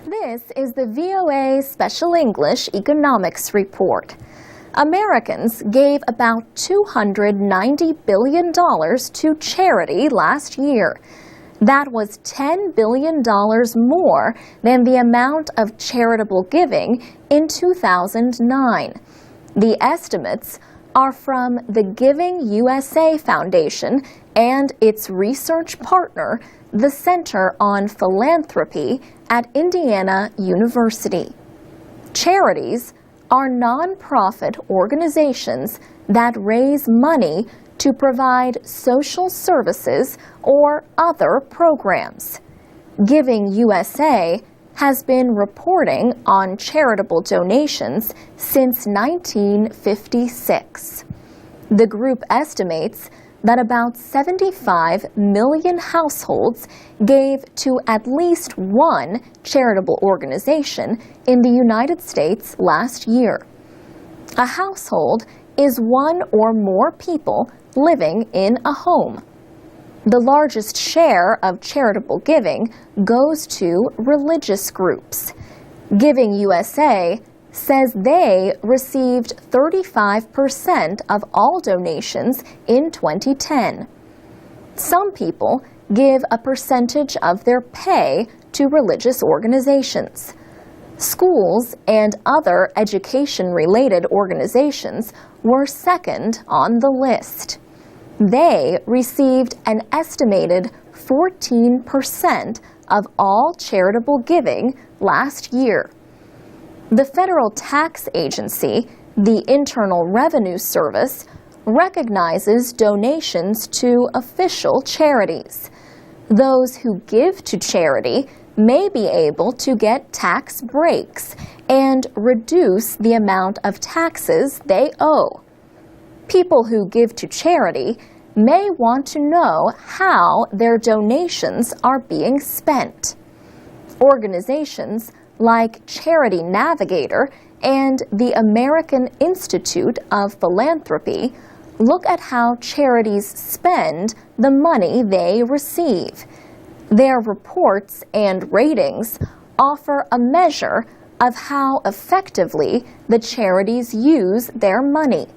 This is the VOA Special English Economics Report. Americans gave about $290 billion to charity last year. That was $10 billion more than the amount of charitable giving in 2009. The estimates are from the Giving USA Foundation and its research partner, the Center on Philanthropy at Indiana University. Charities are nonprofit organizations that raise money to provide social services or other programs. Giving USA has been reporting on charitable donations since 1956. The group estimates that about 75 million households gave to at least one charitable organization in the United States last year. A household is one or more people living in a home. The largest share of charitable giving goes to religious groups. Giving USA says they received 35% of all donations in 2010. Some people give a percentage of their pay to religious organizations. Schools and other education-related organizations were second on the list. They received an estimated 14% of all charitable giving last year. The Federal Tax Agency, the Internal Revenue Service, recognizes donations to official charities. Those who give to charity may be able to get tax breaks and reduce the amount of taxes they owe. People who give to charity may want to know how their donations are being spent. Organizations like Charity Navigator and the American Institute of Philanthropy look at how charities spend the money they receive. Their reports and ratings offer a measure of how effectively the charities use their money.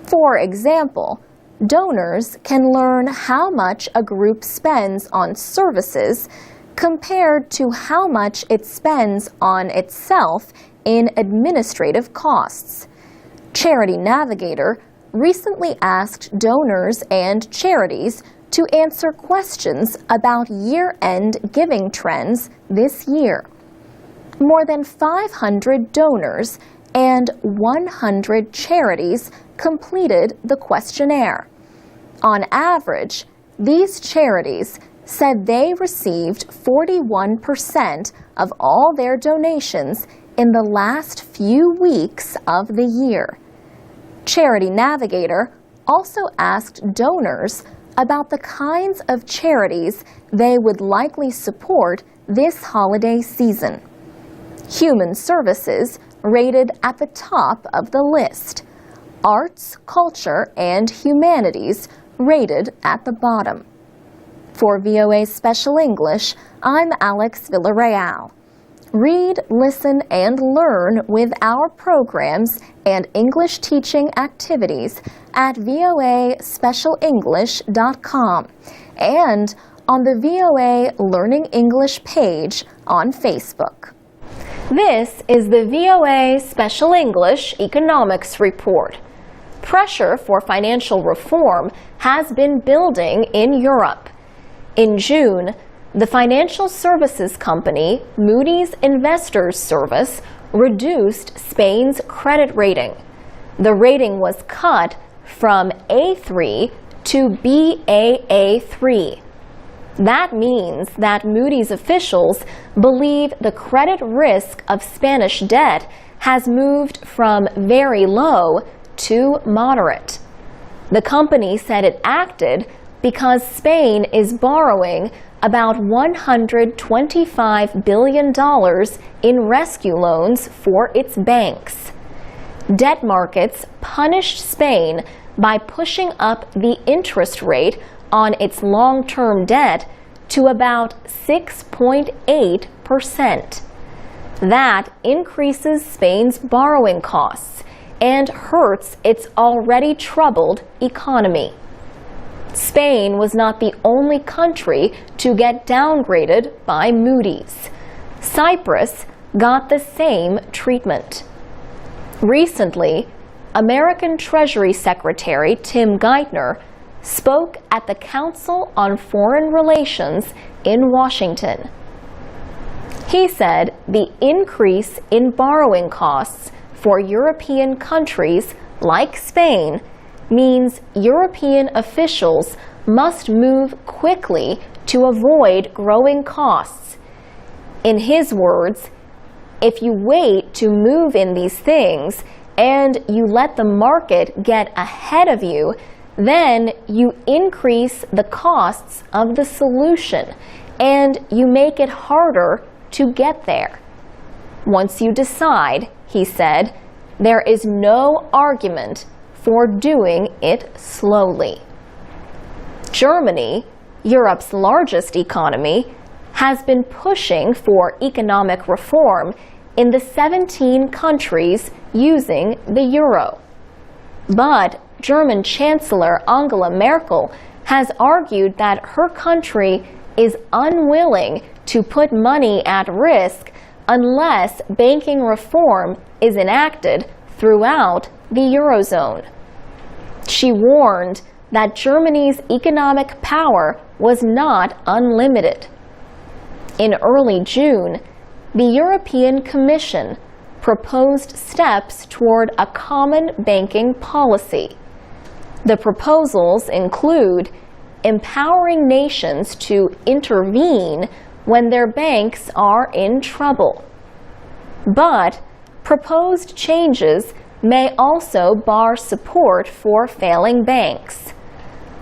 For example, donors can learn how much a group spends on services compared to how much it spends on itself in administrative costs. Charity Navigator recently asked donors and charities to answer questions about year-end giving trends this year. More than 500 donors and 100 charities completed the questionnaire. On average, these charities said they received 41% of all their donations in the last few weeks of the year. Charity Navigator also asked donors about the kinds of charities they would likely support this holiday season. Human Services rated at the top of the list. Arts, Culture, and Humanities rated at the bottom. For VOA Special English, I'm Alex Villarreal. Read, listen, and learn with our programs and English teaching activities at voaspecialenglish.com and on the VOA Learning English page on Facebook. This is the VOA Special English Economics Report. Pressure for financial reform has been building in Europe. In June, the financial services company Moody's Investors Service reduced Spain's credit rating. The rating was cut from A3 to Baa3. That means that Moody's officials believe the credit risk of Spanish debt has moved from very low to moderate. The company said it acted because Spain is borrowing about $125 billion in rescue loans for its banks. Debt markets punished Spain by pushing up the interest rate on its long-term debt to about 6.8%. That increases Spain's borrowing costs and hurts its already troubled economy. Spain was not the only country to get downgraded by Moody's. Cyprus got the same treatment. Recently, American Treasury Secretary Tim Geithner spoke at the Council on Foreign Relations in Washington. He said the increase in borrowing costs for European countries like Spain means European officials must move quickly to avoid growing costs. In his words, if you wait to move in these things and you let the market get ahead of you, then you increase the costs of the solution and you make it harder to get there. Once you decide, he said, there is no argument for doing it slowly. Germany, Europe's largest economy, has been pushing for economic reform in the 17 countries using the euro. But German Chancellor Angela Merkel has argued that her country is unwilling to put money at risk unless banking reform is enacted throughout the Eurozone. She warned that Germany's economic power was not unlimited. In early June, the European Commission proposed steps toward a common banking policy. The proposals include empowering nations to intervene when their banks are in trouble. But proposed changes may also bar support for failing banks.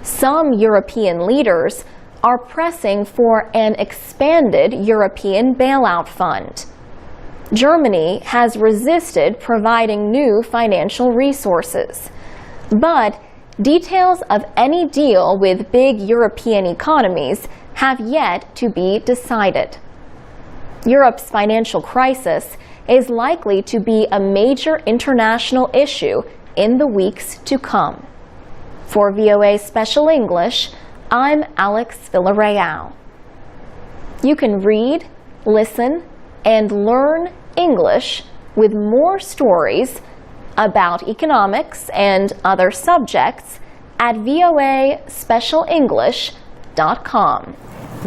Some European leaders are pressing for an expanded European bailout fund. Germany has resisted providing new financial resources. But details of any deal with big European economies have yet to be decided. Europe's financial crisis is likely to be a major international issue in the weeks to come. For VOA Special English, I'm Alex Villarreal. You can read, listen, and learn English with more stories about economics and other subjects at voaspecialenglish.com.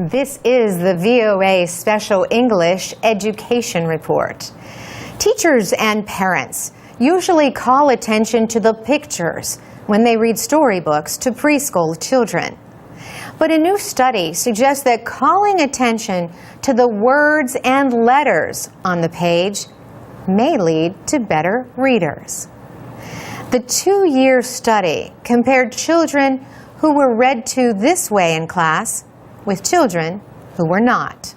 This is the VOA Special English Education Report. Teachers and parents usually call attention to the pictures when they read storybooks to preschool children. But a new study suggests that calling attention to the words and letters on the page may lead to better readers. The 2-year study compared children who were read to this way in class with children who were not.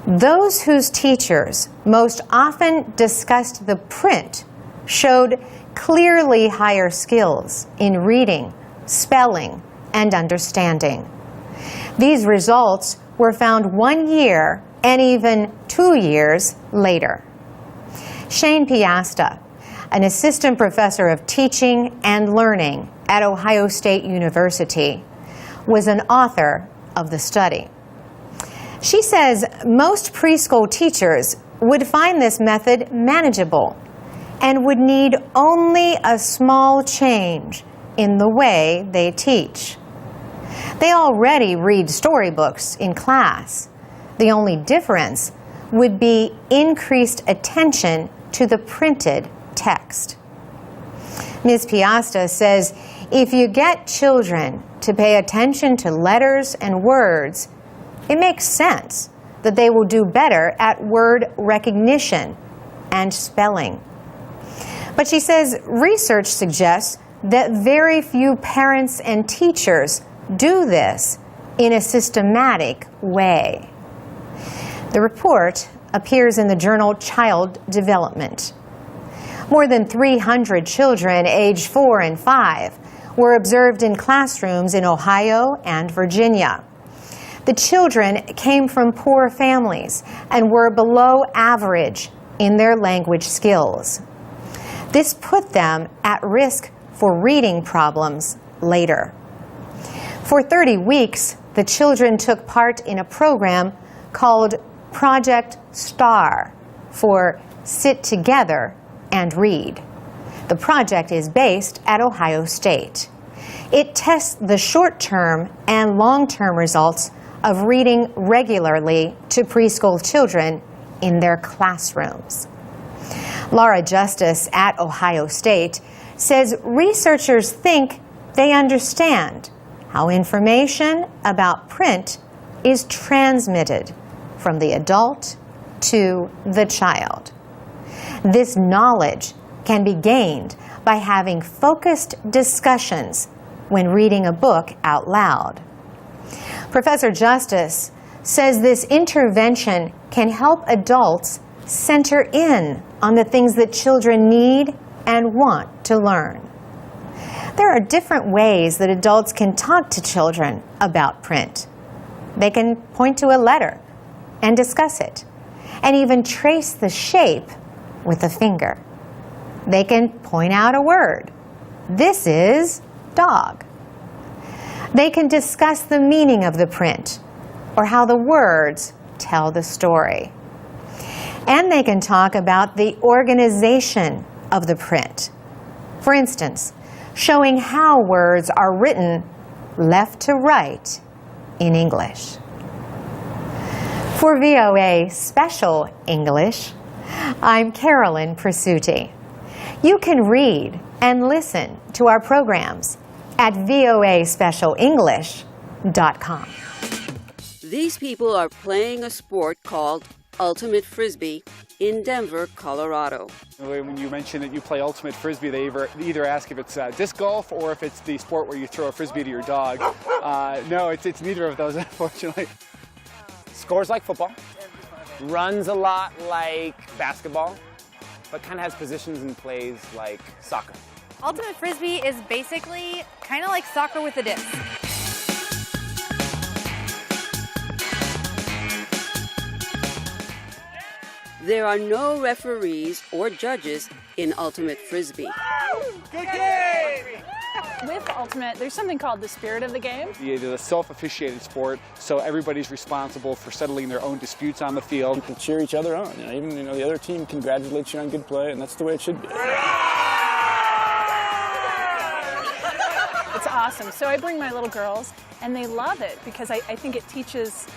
Those whose teachers most often discussed the print showed clearly higher skills in reading, spelling, and understanding. These results were found 1 year and even 2 years later. Shane Piasta, an assistant professor of teaching and learning at Ohio State University, was an author of the study. She says most preschool teachers would find this method manageable and would need only a small change in the way they teach. They already read storybooks in class. The only difference would be increased attention to the printed text. Ms. Piasta says if you get children to pay attention to letters and words, it makes sense that they will do better at word recognition and spelling. But she says research suggests that very few parents and teachers do this in a systematic way. The report appears in the journal Child Development. More than 300 children aged 4 and 5 were observed in classrooms in Ohio and Virginia. The children came from poor families and were below average in their language skills. This put them at risk for reading problems later. For 30 weeks, the children took part in a program called Project STAR for Sit Together and Read. The project is based at Ohio State. It tests the short-term and long-term results of reading regularly to preschool children in their classrooms. Laura Justice at Ohio State says researchers think they understand how information about print is transmitted from the adult to the child. This knowledge can be gained by having focused discussions when reading a book out loud. Professor Justice says this intervention can help adults center in on the things that children need and want to learn. There are different ways that adults can talk to children about print. They can point to a letter and discuss it, and even trace the shape with a finger. They can point out a word. This is dog. They can discuss the meaning of the print or how the words tell the story. And they can talk about the organization of the print. For instance, showing how words are written left to right in English. For VOA Special English, I'm Carolyn Presutti. You can read and listen to our programs at voaspecialenglish.com. These people are playing a sport called Ultimate Frisbee in Denver, Colorado. When you mention that you play Ultimate Frisbee, they either ask if it's disc golf or if it's the sport where you throw a Frisbee to your dog. No, it's neither of those, unfortunately. Scores like football, runs a lot like basketball, but kind of has positions and plays like soccer. Ultimate Frisbee is basically kind of like soccer with a disc. There are no referees or judges in Ultimate Frisbee. Good game! With Ultimate, there's something called the spirit of the game. It is a self-officiated sport, so everybody's responsible for settling their own disputes on the field. You can cheer each other on. Even the other team congratulates you on good play, and that's the way it should be. It's awesome. So I bring my little girls, and they love it because I think it teaches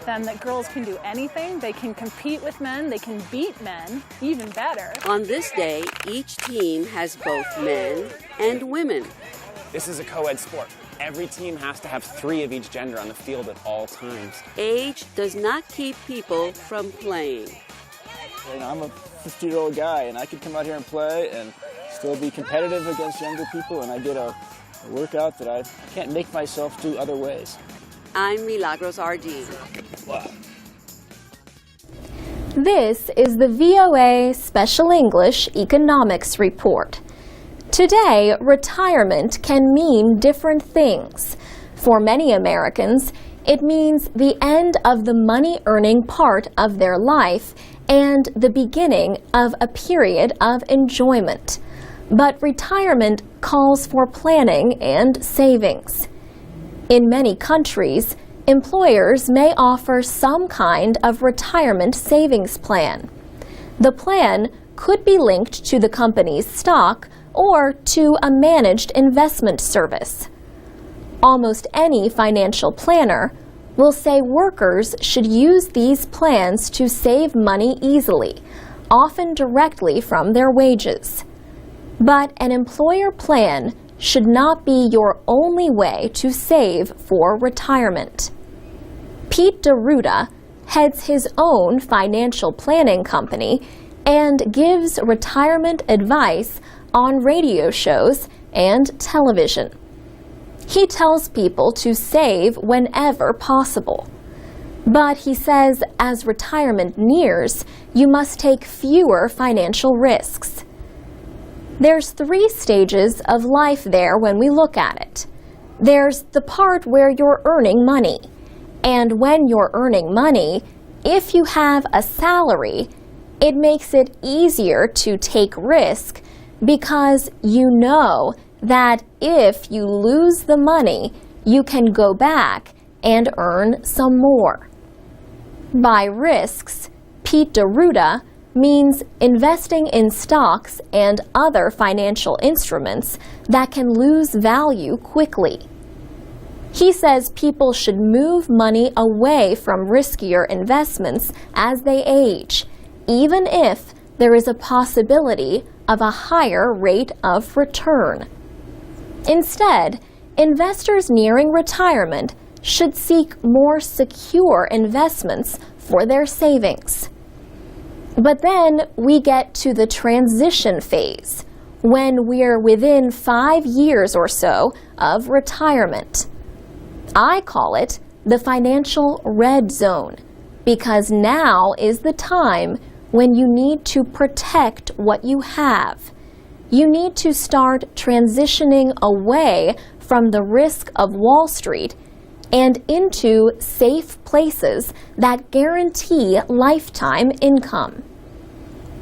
them that girls can do anything. They can compete with men. They can beat men, even better. On this day, each team has both men and women. This is a co-ed sport. Every team has to have 3 of each gender on the field at all times. Age does not keep people from playing. I'm a 50-year-old guy, and I could come out here and play and still be competitive against younger people, and I get a workout that I can't make myself do other ways. I'm Milagros Ardeen. Wow. This is the VOA Special English Economics Report. Today, retirement can mean different things. For many Americans, it means the end of the money-earning part of their life and the beginning of a period of enjoyment. But retirement calls for planning and savings. In many countries, employers may offer some kind of retirement savings plan. The plan could be linked to the company's stock or to a managed investment service. Almost any financial planner will say workers should use these plans to save money easily, often directly from their wages. But an employer plan should not be your only way to save for retirement. Pete DeRuta heads his own financial planning company and gives retirement advice on radio shows and television. He tells people to save whenever possible. But he says as retirement nears, you must take fewer financial risks. There's 3 stages of life there when we look at it. There's the part where you're earning money, And when you're earning money, if you have a salary, it makes it easier to take risk because you know that if you lose the money, you can go back and earn some more. By risks, Pete D'Arruda means investing in stocks and other financial instruments that can lose value quickly. He says people should move money away from riskier investments as they age, even if there is a possibility of a higher rate of return. Instead, investors nearing retirement should seek more secure investments for their savings. But then we get to the transition phase, when we're within 5 years or so of retirement. I call it the financial red zone, because now is the time when you need to protect what you have. You need to start transitioning away from the risk of Wall Street and into safe places that guarantee lifetime income.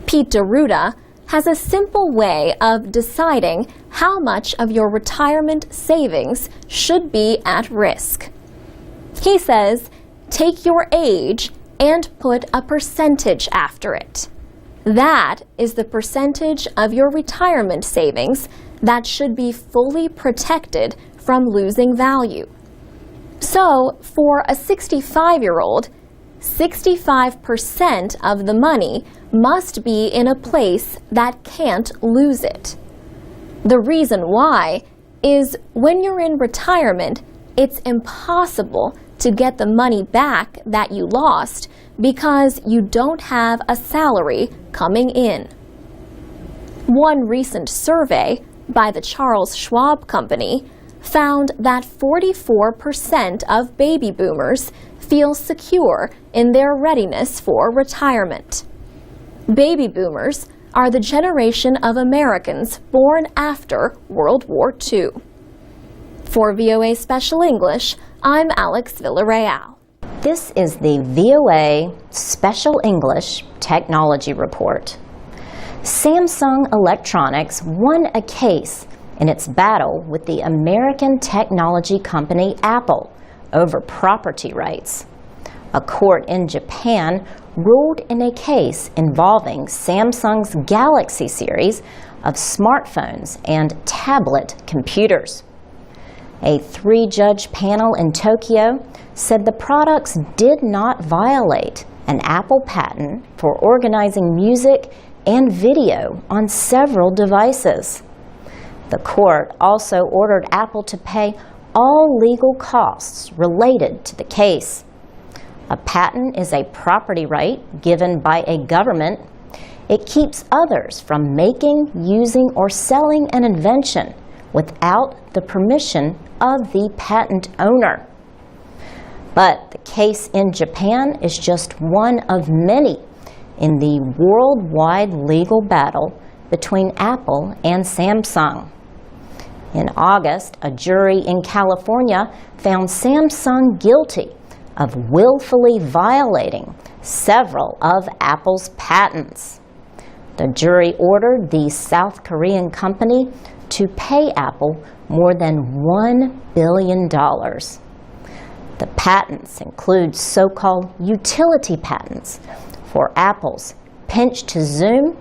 Pete D'Arruda has a simple way of deciding how much of your retirement savings should be at risk. He says, take your age and put a percentage after it. That is the percentage of your retirement savings that should be fully protected from losing value. So, for a 65-year-old, 65% of the money must be in a place that can't lose it. The reason why is when you're in retirement, it's impossible to get the money back that you lost because you don't have a salary coming in. One recent survey by the Charles Schwab Company found that 44% of baby boomers feel secure in their readiness for retirement. Baby boomers are the generation of Americans born after World War II. For VOA Special English, I'm Alex Villarreal. This is the VOA Special English Technology Report. Samsung Electronics won a case in its battle with the American technology company Apple over property rights. A court in Japan ruled in a case involving Samsung's Galaxy series of smartphones and tablet computers. A 3-judge panel in Tokyo said the products did not violate an Apple patent for organizing music and video on several devices. The court also ordered Apple to pay all legal costs related to the case. A patent is a property right given by a government. It keeps others from making, using, or selling an invention without the permission of the patent owner. But the case in Japan is just one of many in the worldwide legal battle between Apple and Samsung. In August, a jury in California found Samsung guilty of willfully violating several of Apple's patents. The jury ordered the South Korean company to pay Apple more than $1 billion. The patents include so-called utility patents for Apple's pinch-to-zoom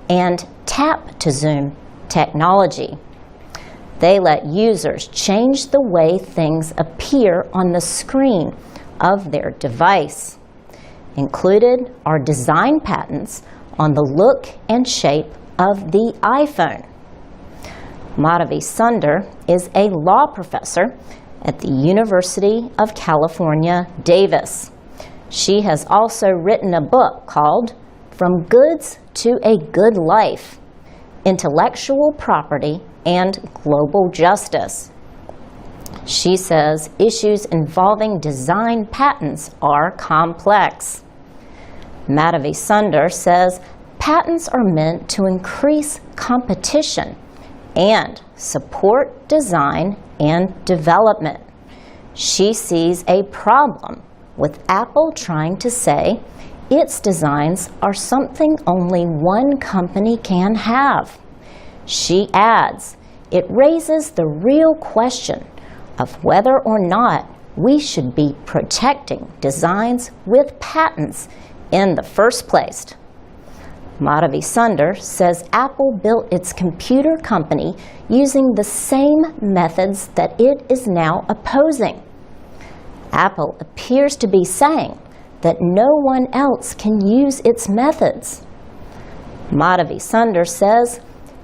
and tap-to-zoom technology. They let users change the way things appear on the screen of their device. Included are design patents on the look and shape of the iPhone. Madhavi Sundar is a law professor at the University of California, Davis. She has also written a book called From Goods to a Good Life: Intellectual Property and Global Justice. She says issues involving design patents are complex. Madhavi Sundar says patents are meant to increase competition and support design and development. She sees a problem with Apple trying to say its designs are something only one company can have. She adds, it raises the real question of whether or not we should be protecting designs with patents in the first place. Madhavi Sundar says Apple built its computer company using the same methods that it is now opposing. Apple appears to be saying that no one else can use its methods. Madhavi Sundar says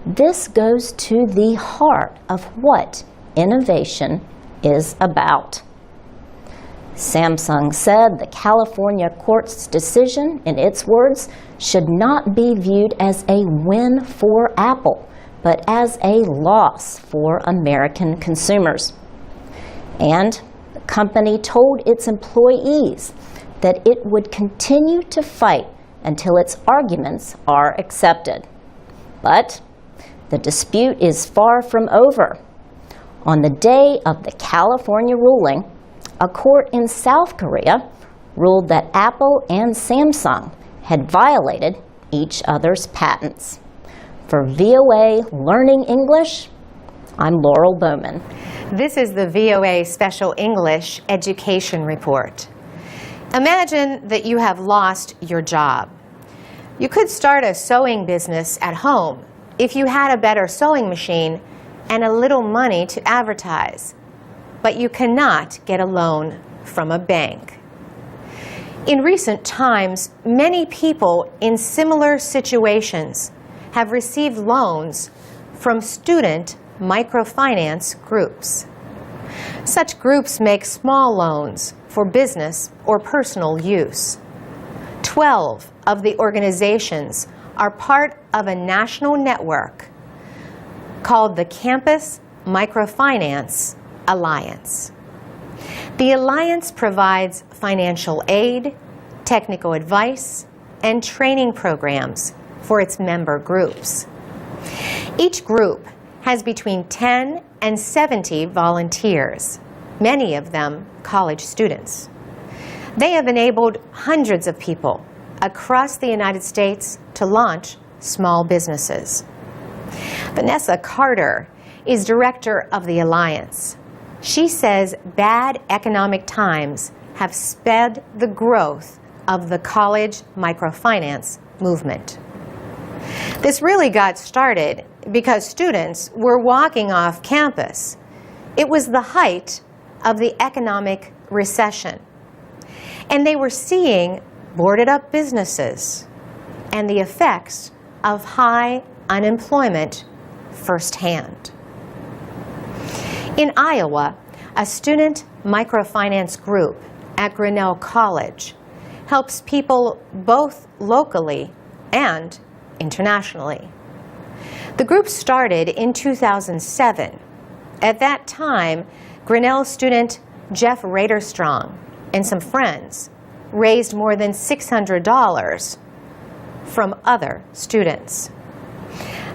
this goes to the heart of what innovation is about. Samsung said the California court's decision, in its words, should not be viewed as a win for Apple, but as a loss for American consumers. And the company told its employees that it would continue to fight until its arguments are accepted. But the dispute is far from over. On the day of the California ruling, a court in South Korea ruled that Apple and Samsung had violated each other's patents. For VOA Learning English, I'm Laurel Bowman. This is the VOA Special English Education Report. Imagine that you have lost your job. You could start a sewing business at home if you had a better sewing machine and a little money to advertise. But you cannot get a loan from a bank. In recent times, many people in similar situations have received loans from student microfinance groups. Such groups make small loans for business or personal use. 12 of the organizations are part of a national network called the Campus Microfinance Alliance. The Alliance provides financial aid, technical advice, and training programs for its member groups. Each group has between 10 and 70 volunteers, many of them college students. They have enabled hundreds of people across the United States to launch small businesses. Vanessa Carter is director of the Alliance. She says bad economic times have sped the growth of the college microfinance movement. This really got started because students were walking off campus. It was the height of the economic recession, and they were seeing boarded up businesses and the effects of high unemployment firsthand. In Iowa, a student microfinance group at Grinnell College helps people both locally and internationally. The group started in 2007. At that time, Grinnell student Jeff Raderstrong and some friends raised more than $600 from other students.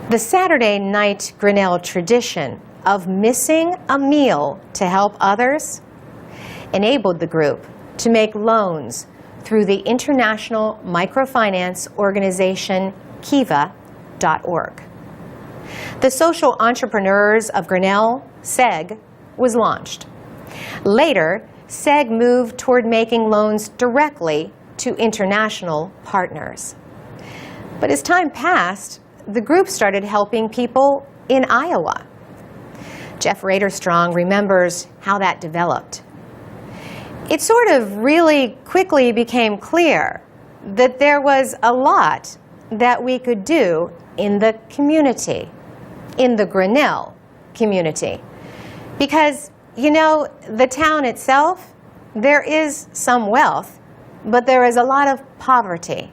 The Saturday night Grinnell tradition of missing a meal to help others enabled the group to make loans through the international microfinance organization Kiva.org. The Social Entrepreneurs of Grinnell, SEG, was launched. Later, SEG moved toward making loans directly to international partners. But as time passed, the group started helping people in Iowa. Jeff Raderstrong remembers how that developed. It sort of really quickly became clear that there was a lot that we could do in the community, in the Grinnell community. Because, you know, the town itself, there is some wealth, but there is a lot of poverty.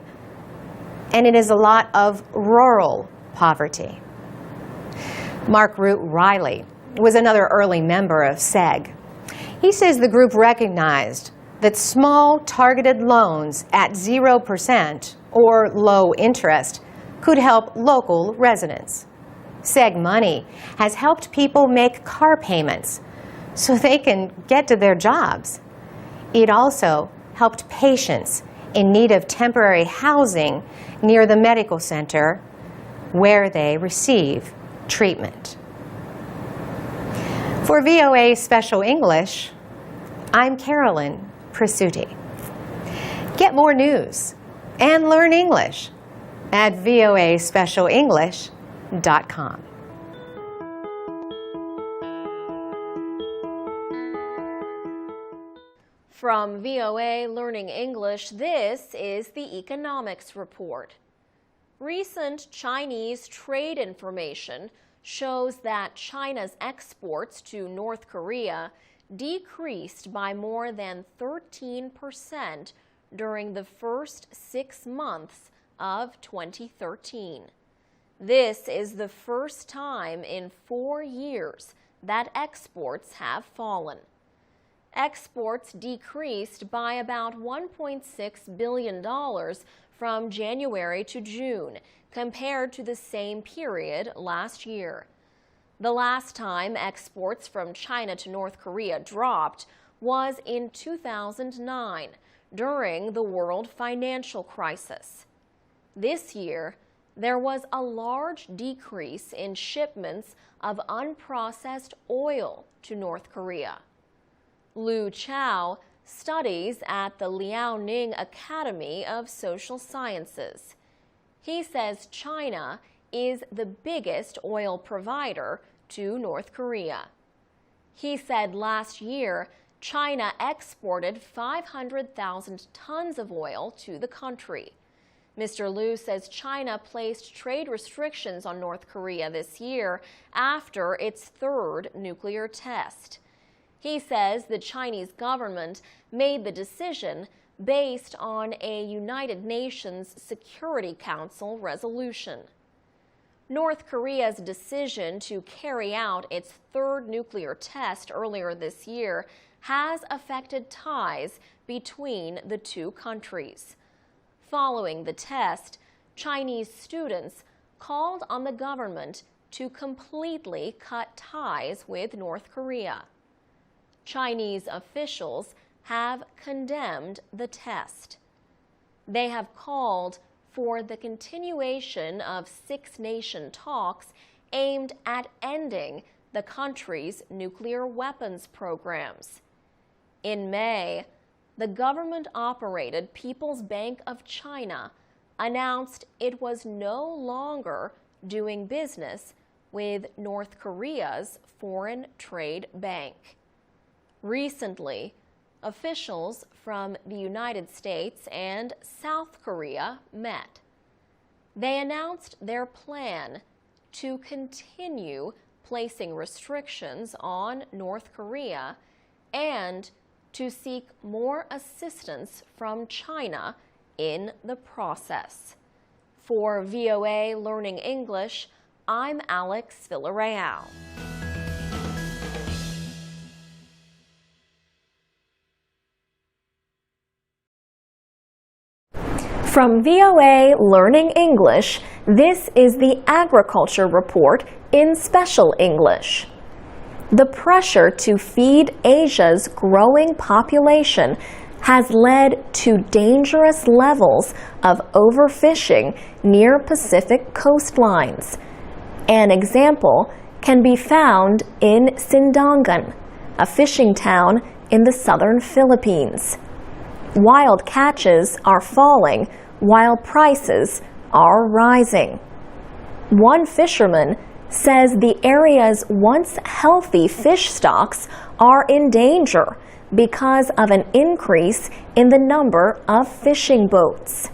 And it is a lot of rural poverty. Mark Root Riley was another early member of SEG. He says the group recognized that small targeted loans at 0% or low interest could help local residents. SEG money has helped people make car payments so they can get to their jobs. It also helped patients in need of temporary housing near the medical center where they receive treatment. For VOA Special English, I'm Carolyn Prasuti. Get more news and learn English at voaspecialenglish.com. From VOA Learning English, this is the Economics Report. Recent Chinese trade information shows that China's exports to North Korea decreased by more than 13% during the first 6 months of 2013. This is the first time in 4 years that exports have fallen. Exports decreased by about $1.6 billion from January to June, compared to the same period last year. The last time exports from China to North Korea dropped was in 2009, during the world financial crisis. This year, there was a large decrease in shipments of unprocessed oil to North Korea. Lu Chao studies at the Liaoning Academy of Social Sciences. He says China is the biggest oil provider to North Korea. He said last year, China exported 500,000 tons of oil to the country. Mr. Liu says China placed trade restrictions on North Korea this year after its third nuclear test. He says the Chinese government made the decision based on a United Nations Security Council resolution. North Korea's decision to carry out its third nuclear test earlier this year has affected ties between the two countries. Following the test, Chinese students called on the government to completely cut ties with North Korea. Chinese officials have condemned the test. They have called for the continuation of six-nation talks aimed at ending the country's nuclear weapons programs. In May, the government-operated People's Bank of China announced it was no longer doing business with North Korea's Foreign Trade Bank. Recently, officials from the United States and South Korea met. They announced their plan to continue placing restrictions on North Korea and to seek more assistance from China in the process. For VOA Learning English, I'm Alex Villarreal. From VOA Learning English, this is the Agriculture Report in Special English. The pressure to feed Asia's growing population has led to dangerous levels of overfishing near Pacific coastlines. An example can be found in Sindangan, a fishing town in the southern Philippines. Wild catches are falling while prices are rising. One fisherman says the area's once healthy fish stocks are in danger because of an increase in the number of fishing boats.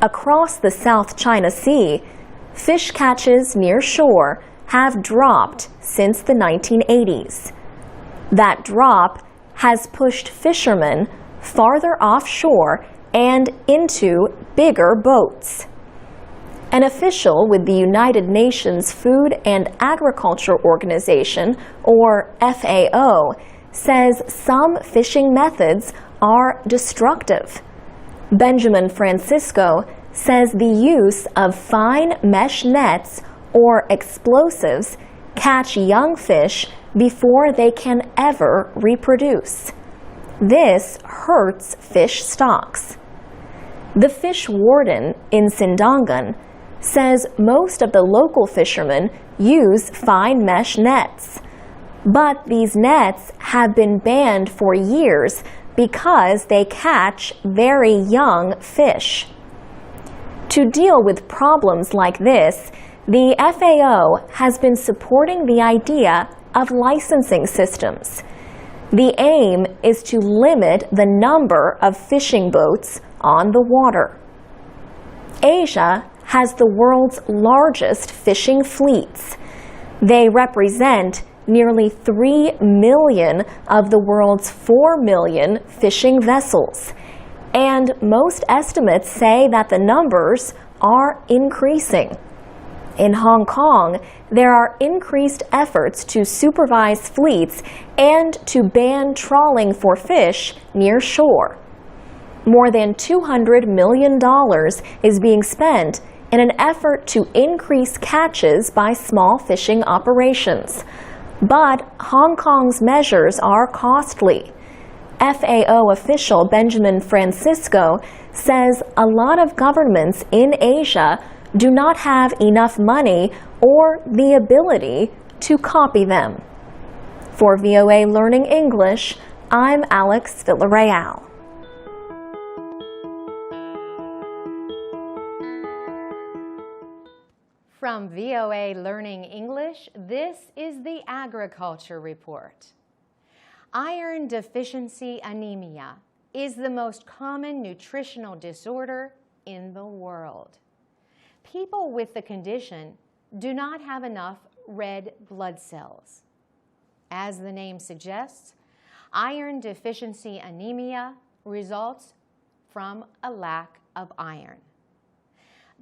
Across the South China Sea, fish catches near shore have dropped since the 1980s. That drop has pushed fishermen farther offshore and into bigger boats. An official with the United Nations Food and Agriculture Organization, or FAO, says some fishing methods are destructive. Benjamin Francisco says the use of fine mesh nets or explosives catch young fish before they can ever reproduce. This hurts fish stocks. The fish warden in Sindangan says most of the local fishermen use fine mesh nets. But these nets have been banned for years because they catch very young fish. To deal with problems like this, the FAO has been supporting the idea of licensing systems. The aim is to limit the number of fishing boats on the water. Asia has the world's largest fishing fleets. They represent nearly 3 million of the world's 4 million fishing vessels. And most estimates say that the numbers are increasing. In Hong Kong, there are increased efforts to supervise fleets and to ban trawling for fish near shore. More than $200 million is being spent in an effort to increase catches by small fishing operations. But Hong Kong's measures are costly. FAO official Benjamin Francisco says a lot of governments in Asia do not have enough money or the ability to copy them. For VOA Learning English, I'm Alex Villarreal. From VOA Learning English, this is the Agriculture Report. Iron deficiency anemia is the most common nutritional disorder in the world. People with the condition do not have enough red blood cells. As the name suggests, iron deficiency anemia results from a lack of iron.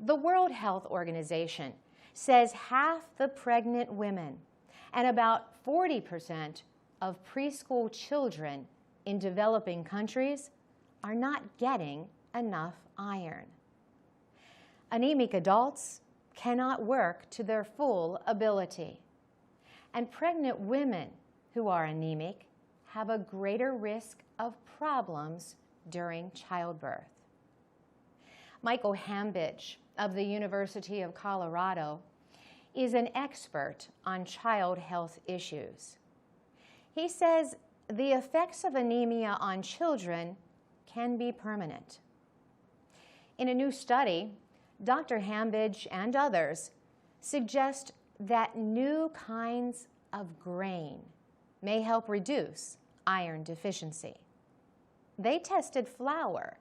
The World Health Organization says half the pregnant women and about 40% of preschool children in developing countries are not getting enough iron. Anemic adults cannot work to their full ability, and pregnant women who are anemic have a greater risk of problems during childbirth. Michael Hambidge of the University of Colorado is an expert on child health issues. He says the effects of anemia on children can be permanent. In a new study, Dr. Hambidge and others suggest that new kinds of grain may help reduce iron deficiency. They tested flour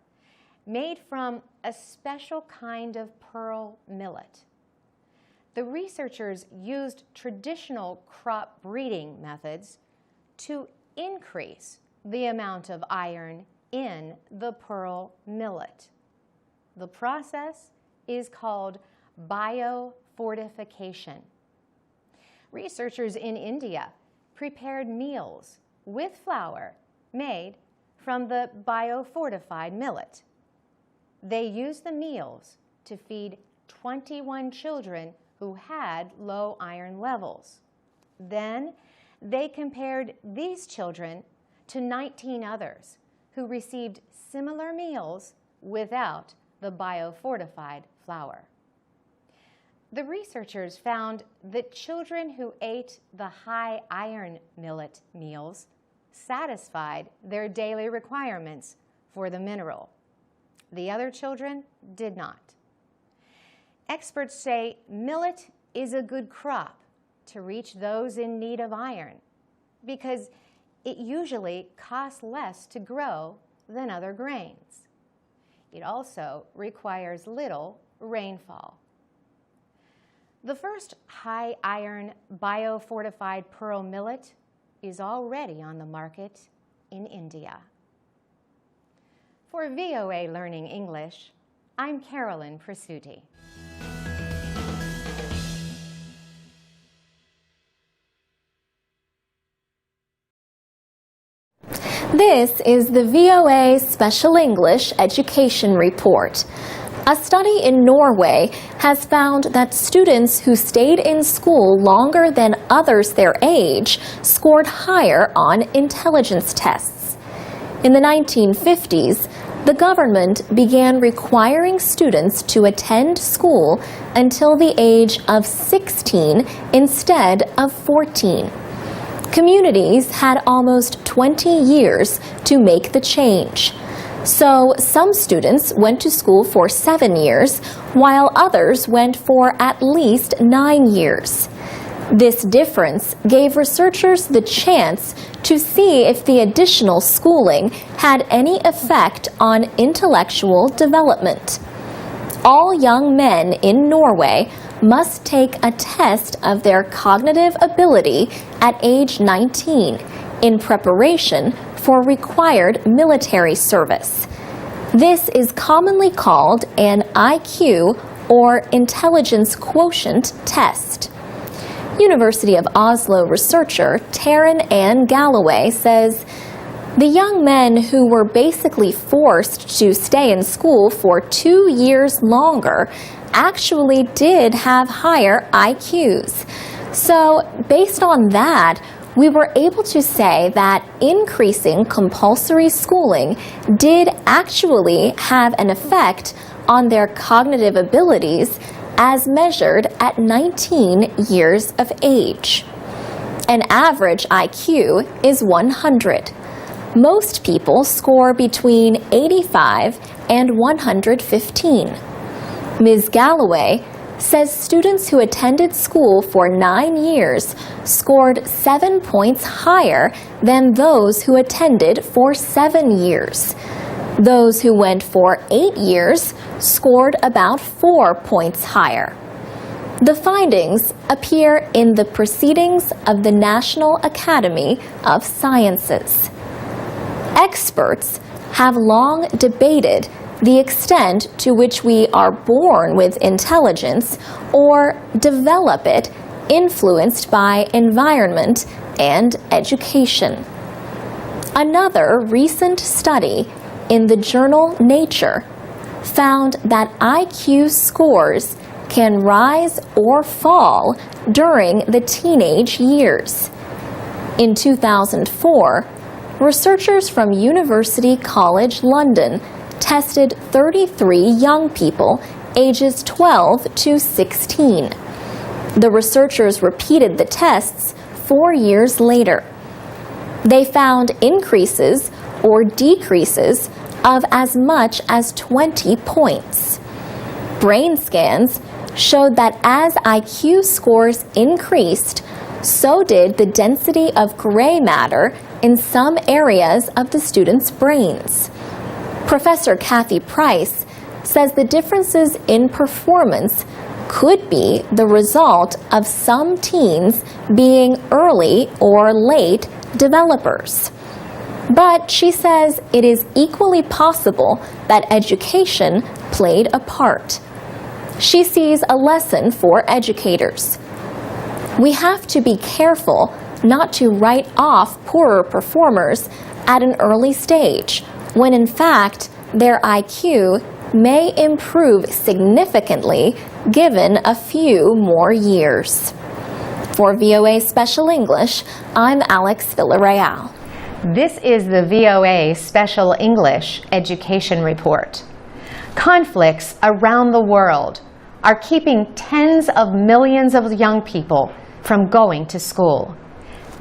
made from a special kind of pearl millet. The researchers used traditional crop breeding methods to increase the amount of iron in the pearl millet. The process is called biofortification. Researchers in India prepared meals with flour made from the biofortified millet. They used the meals to feed 21 children who had low iron levels. Then they compared these children to 19 others who received similar meals without the biofortified flour. The researchers found that children who ate the high iron millet meals satisfied their daily requirements for the mineral. The other children did not. Experts say millet is a good crop to reach those in need of iron because it usually costs less to grow than other grains. It also requires little rainfall. The first high iron biofortified pearl millet is already on the market in India. For VOA Learning English, I'm Carolyn Presutti. This is the VOA Special English Education Report. A study in Norway has found that students who stayed in school longer than others their age scored higher on intelligence tests. In the 1950s, the government began requiring students to attend school until the age of 16 instead of 14. Communities had almost 20 years to make the change. So some students went to school for 7 years, while others went for at least 9 years. This difference gave researchers the chance to see if the additional schooling had any effect on intellectual development. All young men in Norway must take a test of their cognitive ability at age 19 in preparation for required military service. This is commonly called an IQ or intelligence quotient test. University of Oslo researcher Taryn Ann Galloway says the young men who were basically forced to stay in school for 2 years longer actually did have higher IQs. So based on that, we were able to say that increasing compulsory schooling did actually have an effect on their cognitive abilities as measured at 19 years of age. An average IQ is 100. Most people score between 85 and 115. Ms. Galloway says students who attended school for 9 years scored 7 points higher than those who attended for 7 years. Those who went for 8 years scored about 4 points higher. The findings appear in the Proceedings of the National Academy of Sciences. Experts have long debated the extent to which we are born with intelligence or develop it influenced by environment and education. Another recent study in the journal Nature found that IQ scores can rise or fall during the teenage years. In 2004, researchers from University College London tested 33 young people ages 12 to 16. The researchers repeated the tests 4 years later. They found increases or decreases of as much as 20 points. Brain scans showed that as IQ scores increased, so did the density of gray matter in some areas of the students' brains. Professor Kathy Price says the differences in performance could be the result of some teens being early or late developers. But she says it is equally possible that education played a part. She sees a lesson for educators. We have to be careful not to write off poorer performers at an early stage, when in fact their IQ may improve significantly given a few more years. For VOA Special English, I'm Alex Villarreal. This is the VOA Special English Education Report. Conflicts around the world are keeping tens of millions of young people from going to school.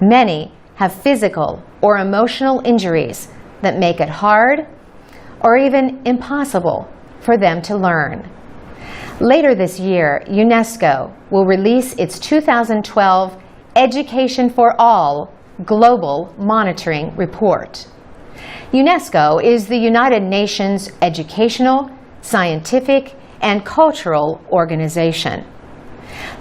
Many have physical or emotional injuries that make it hard or even impossible for them to learn. Later this year, UNESCO will release its 2012 Education for All Global Monitoring Report. UNESCO is the United Nations educational, scientific, and cultural organization.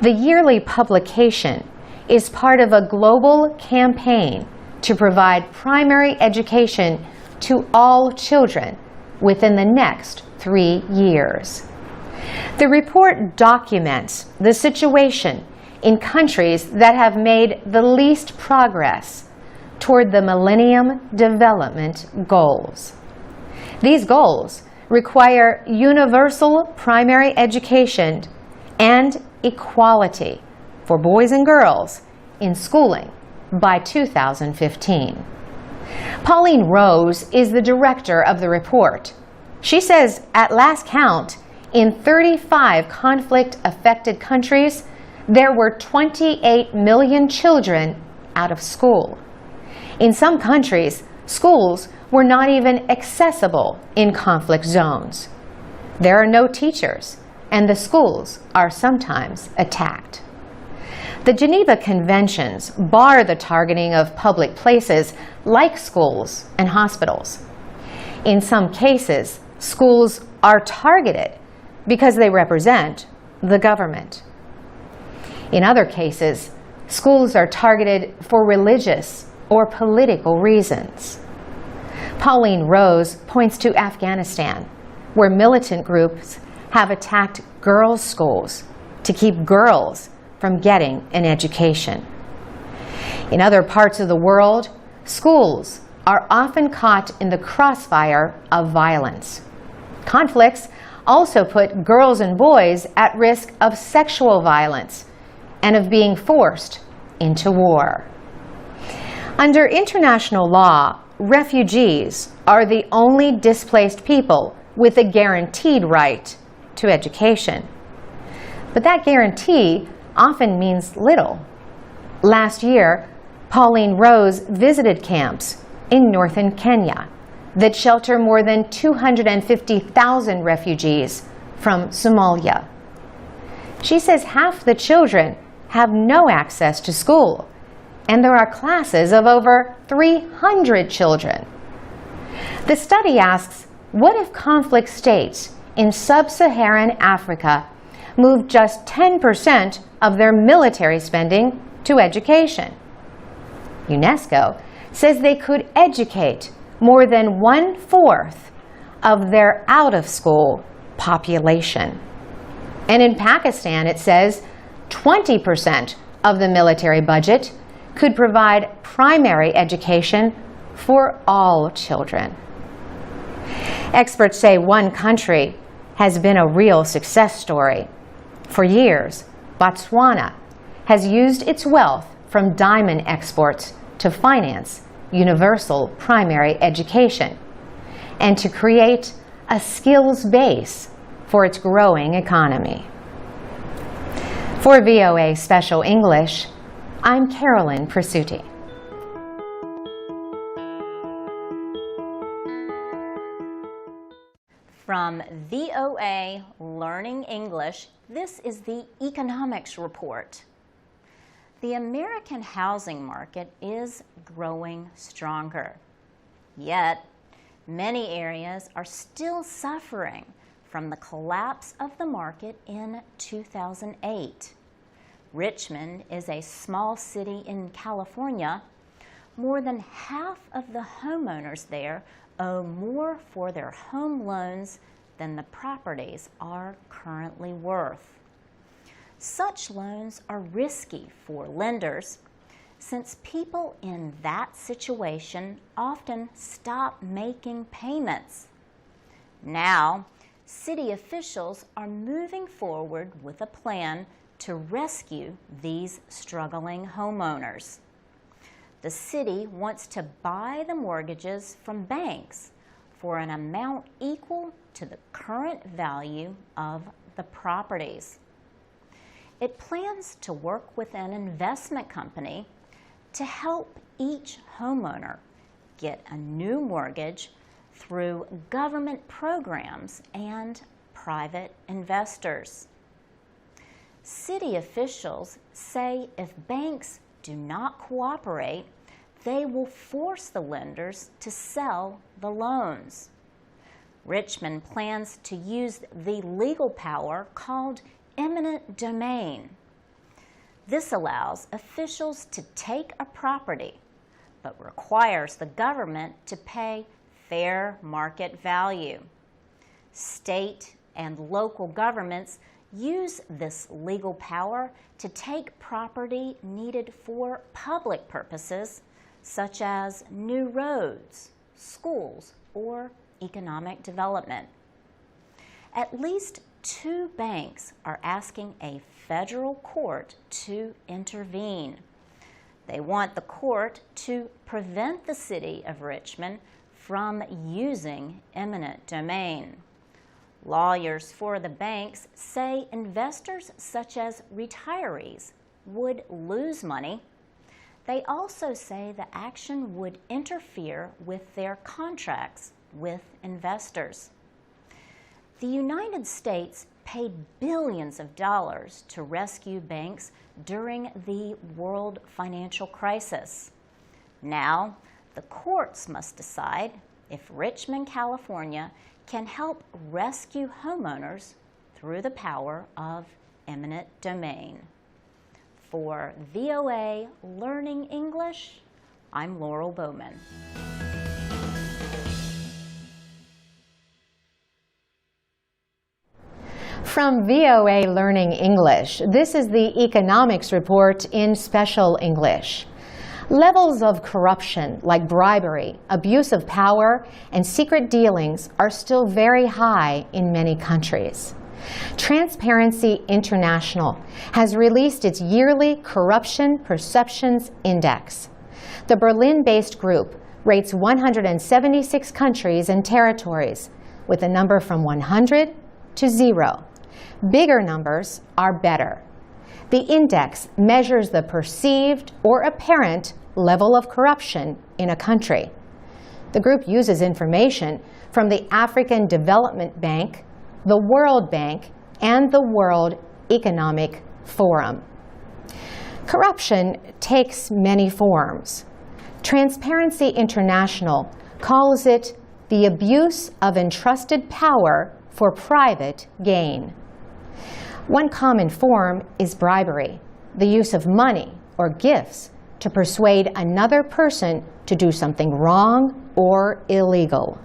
The yearly publication is part of a global campaign to provide primary education to all children within the next 3 years. The report documents the situation in countries that have made the least progress toward the Millennium Development Goals. These goals require universal primary education and equality for boys and girls in schooling by 2015. Pauline Rose is the director of the report. She says at last count, in 35 conflict-affected countries, there were 28 million children out of school. In some countries, schools were not even accessible in conflict zones. There are no teachers, and the schools are sometimes attacked. The Geneva Conventions bar the targeting of public places like schools and hospitals. In some cases, schools are targeted because they represent the government. In other cases, schools are targeted for religious or political reasons. Pauline Rose points to Afghanistan, where militant groups have attacked girls' schools to keep girls from getting an education. In other parts of the world, schools are often caught in the crossfire of violence. Conflicts also put girls and boys at risk of sexual violence and of being forced into war. Under international law, refugees are the only displaced people with a guaranteed right to education. But that guarantee often means little. Last year, Pauline Rose visited camps in northern Kenya that shelter more than 250,000 refugees from Somalia. She says half the children have no access to school, and there are classes of over 300 children. The study asks, what if conflict states in sub-Saharan Africa moved just 10% of their military spending to education? UNESCO says they could educate more than 1/4 of their out-of-school population. And in Pakistan, it says 20% of the military budget could provide primary education for all children. Experts say one country has been a real success story. For years, Botswana has used its wealth from diamond exports to finance universal primary education and to create a skills base for its growing economy. For VOA Special English, I'm Carolyn Presutti. From VOA Learning English, this is the Economics Report. The American housing market is growing stronger. Yet, many areas are still suffering from the collapse of the market in 2008. Richmond is a small city in California. More than half of the homeowners there owe more for their home loans than the properties are currently worth. Such loans are risky for lenders since people in that situation often stop making payments. Now, city officials are moving forward with a plan to rescue these struggling homeowners. The city wants to buy the mortgages from banks for an amount equal to the current value of the properties. It plans to work with an investment company to help each homeowner get a new mortgage through government programs and private investors. City officials say if banks do not cooperate, they will force the lenders to sell the loans. Richmond plans to use the legal power called eminent domain. This allows officials to take a property, but requires the government to pay fair market value. State and local governments use this legal power to take property needed for public purposes, such as new roads, schools, or economic development. At least 2 banks are asking a federal court to intervene. They want the court to prevent the city of Richmond from using eminent domain. Lawyers for the banks say investors such as retirees would lose money. They also say the action would interfere with their contracts with investors. The United States paid billions of dollars to rescue banks during the world financial crisis. Now, the courts must decide if Richmond, California, can help rescue homeowners through the power of eminent domain. For VOA Learning English, I'm Laurel Bowman. From VOA Learning English, this is the Economics Report in Special English. Levels of corruption like bribery, abuse of power, and secret dealings are still very high in many countries. Transparency International has released its yearly Corruption Perceptions Index. The Berlin-based group rates 176 countries and territories with a number from 100 to 0. Bigger numbers are better. The index measures the perceived or apparent level of corruption in a country. The group uses information from the African Development Bank, the World Bank, and the World Economic Forum. Corruption takes many forms. Transparency International calls it the abuse of entrusted power for private gain. One common form is bribery, the use of money or gifts to persuade another person to do something wrong or illegal.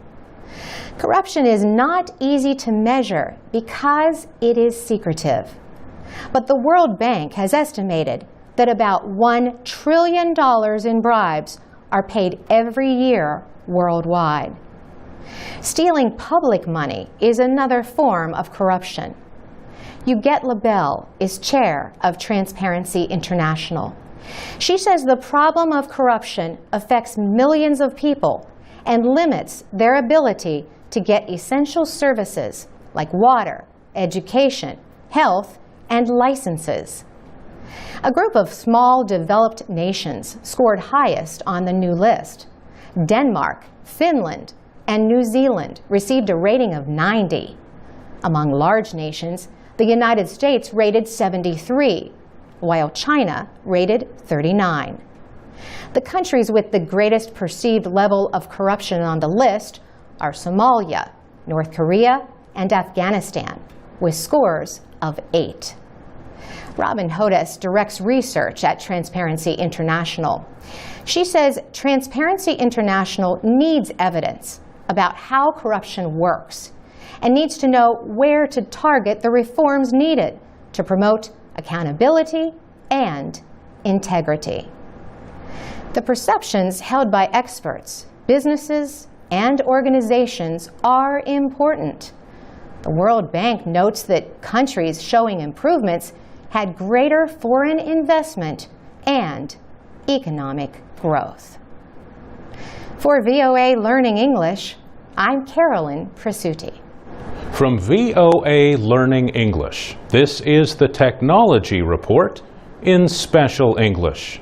Corruption is not easy to measure because it is secretive. But the World Bank has estimated that about $1 trillion in bribes are paid every year worldwide. Stealing public money is another form of corruption. Huguette Labelle is chair of Transparency International. She says the problem of corruption affects millions of people and limits their ability to get essential services like water, education, health, and licenses. A group of small developed nations scored highest on the new list. Denmark, Finland, and New Zealand received a rating of 90. Among large nations, the United States rated 73, while China rated 39. The countries with the greatest perceived level of corruption on the list are Somalia, North Korea, and Afghanistan, with scores of 8. Robin Hodes directs research at Transparency International. She says Transparency International needs evidence about how corruption works and needs to know where to target the reforms needed to promote accountability and integrity. The perceptions held by experts, businesses, and organizations are important. The World Bank notes that countries showing improvements had greater foreign investment and economic growth. For VOA Learning English, I'm Carolyn Presutti. From VOA Learning English, this is the Technology Report in Special English.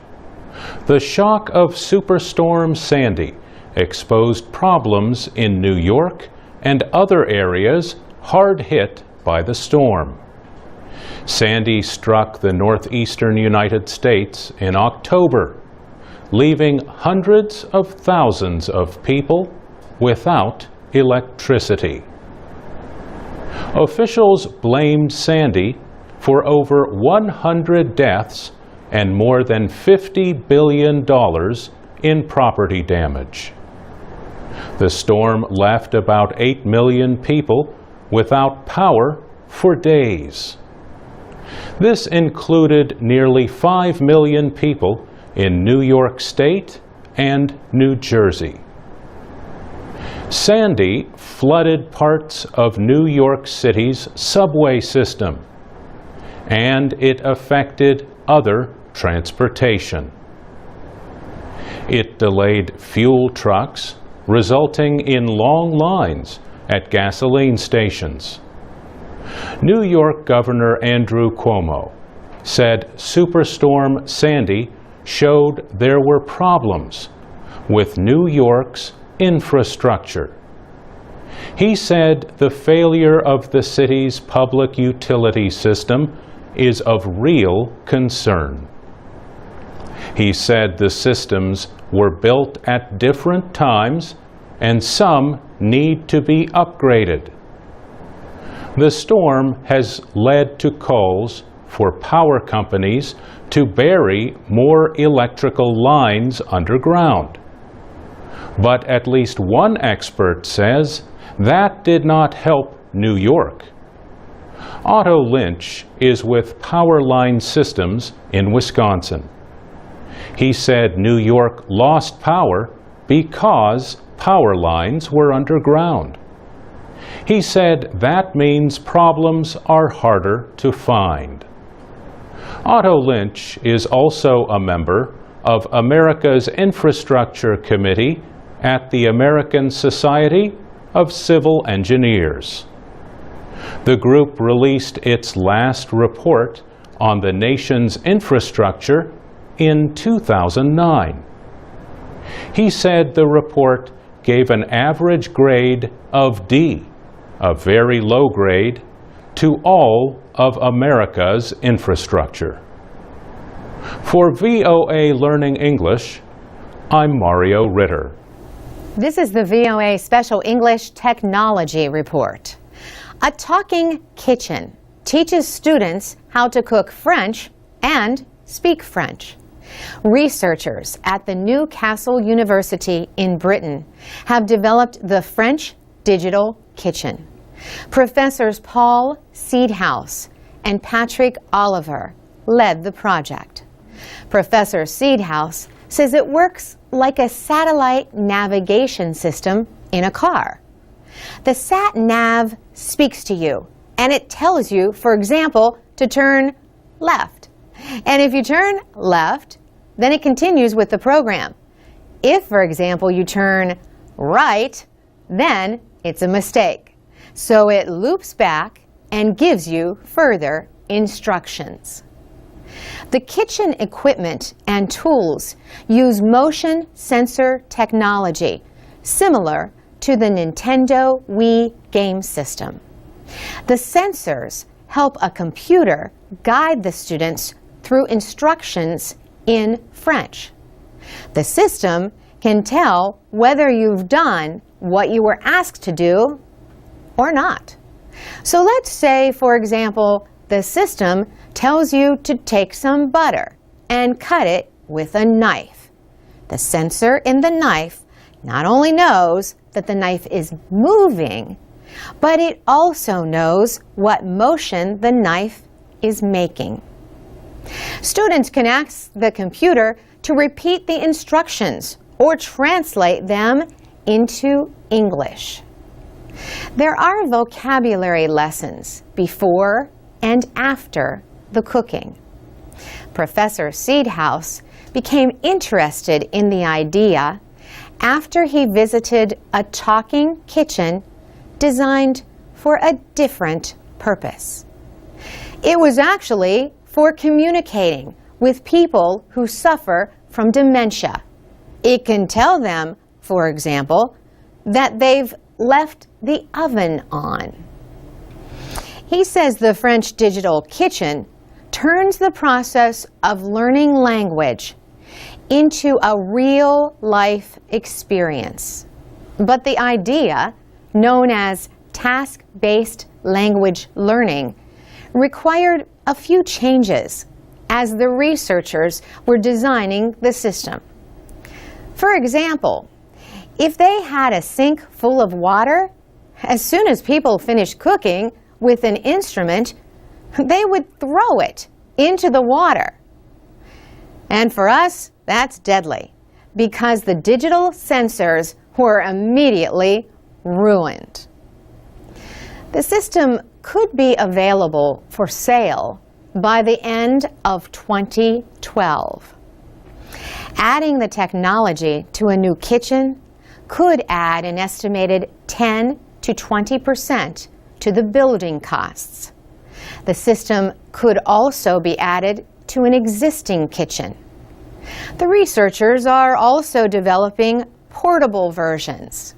The shock of Superstorm Sandy exposed problems in New York and other areas hard hit by the storm. Sandy struck the northeastern United States in October, leaving hundreds of thousands of people without electricity. Officials blamed Sandy for over 100 deaths and more than $50 billion in property damage. The storm left about 8 million people without power for days. This included nearly 5 million people in New York State and New Jersey. Sandy flooded parts of New York City's subway system, and it affected other transportation. It delayed fuel trucks, resulting in long lines at gasoline stations. New York Governor Andrew Cuomo said Superstorm Sandy showed there were problems with New York's infrastructure. He said the failure of the city's public utility system is of real concern. He said the systems were built at different times and some need to be upgraded. The storm has led to calls for power companies to bury more electrical lines underground. But at least one expert says that did not help New York. Otto Lynch is with Power Line Systems in Wisconsin. He said New York lost power because power lines were underground. He said that means problems are harder to find. Otto Lynch is also a member of America's Infrastructure Committee at the American Society of Civil Engineers. The group released its last report on the nation's infrastructure in 2009. He said the report gave an average grade of D, a very low grade, to all of America's infrastructure. For VOA Learning English, I'm Mario Ritter. This is the VOA Special English Technology Report. A talking kitchen teaches students how to cook French and speak French. Researchers at the Newcastle University in Britain have developed the French Digital Kitchen. Professors Paul Seedhouse and Patrick Oliver led the project. Professor Seedhouse says it works like a satellite navigation system in a car. The sat-nav speaks to you, and it tells you, for example, to turn left. And if you turn left, then it continues with the program. If, for example, you turn right, then it's a mistake. So it loops back and gives you further instructions. The kitchen equipment and tools use motion sensor technology, similar to the Nintendo Wii game system. The sensors help a computer guide the students through instructions in French. The system can tell whether you've done what you were asked to do or not. So let's say, for example, the system tells you to take some butter and cut it with a knife. The sensor in the knife not only knows that the knife is moving, but it also knows what motion the knife is making. Students can ask the computer to repeat the instructions or translate them into English. There are vocabulary lessons before and after the cooking. Professor Seedhouse became interested in the idea after he visited a talking kitchen designed for a different purpose. It was actually for communicating with people who suffer from dementia. It can tell them, for example, that they've left the oven on. He says the French Digital Kitchen turns the process of learning language into a real-life experience. But the idea, known as task-based language learning, required a few changes as the researchers were designing the system. For example, if they had a sink full of water, as soon as people finished cooking with an instrument, they would throw it into the water. And for us, that's deadly, because the digital sensors were immediately ruined. The system could be available for sale by the end of 2012. Adding the technology to a new kitchen could add an estimated 10 to 20% to the building costs. The system could also be added to an existing kitchen. The researchers are also developing portable versions.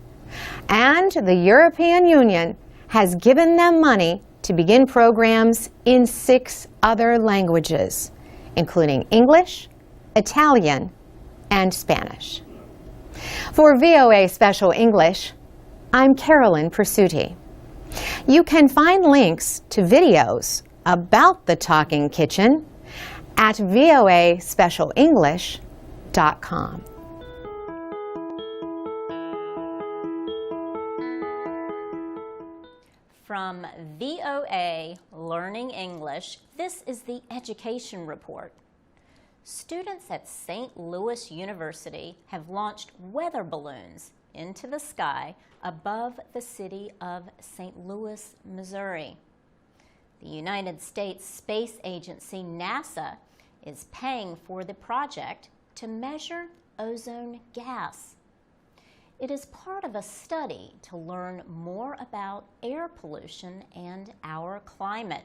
And the European Union has given them money to begin programs in 6 other languages, including English, Italian, and Spanish. For VOA Special English, I'm Carolyn Persutti. You can find links to videos about the Talking Kitchen at voaspecialenglish.com. From VOA Learning English, this is the Education Report. Students at St. Louis University have launched weather balloons into the sky above the city of St. Louis, Missouri. The United States Space Agency, NASA, is paying for the project to measure ozone gas. It is part of a study to learn more about air pollution and our climate.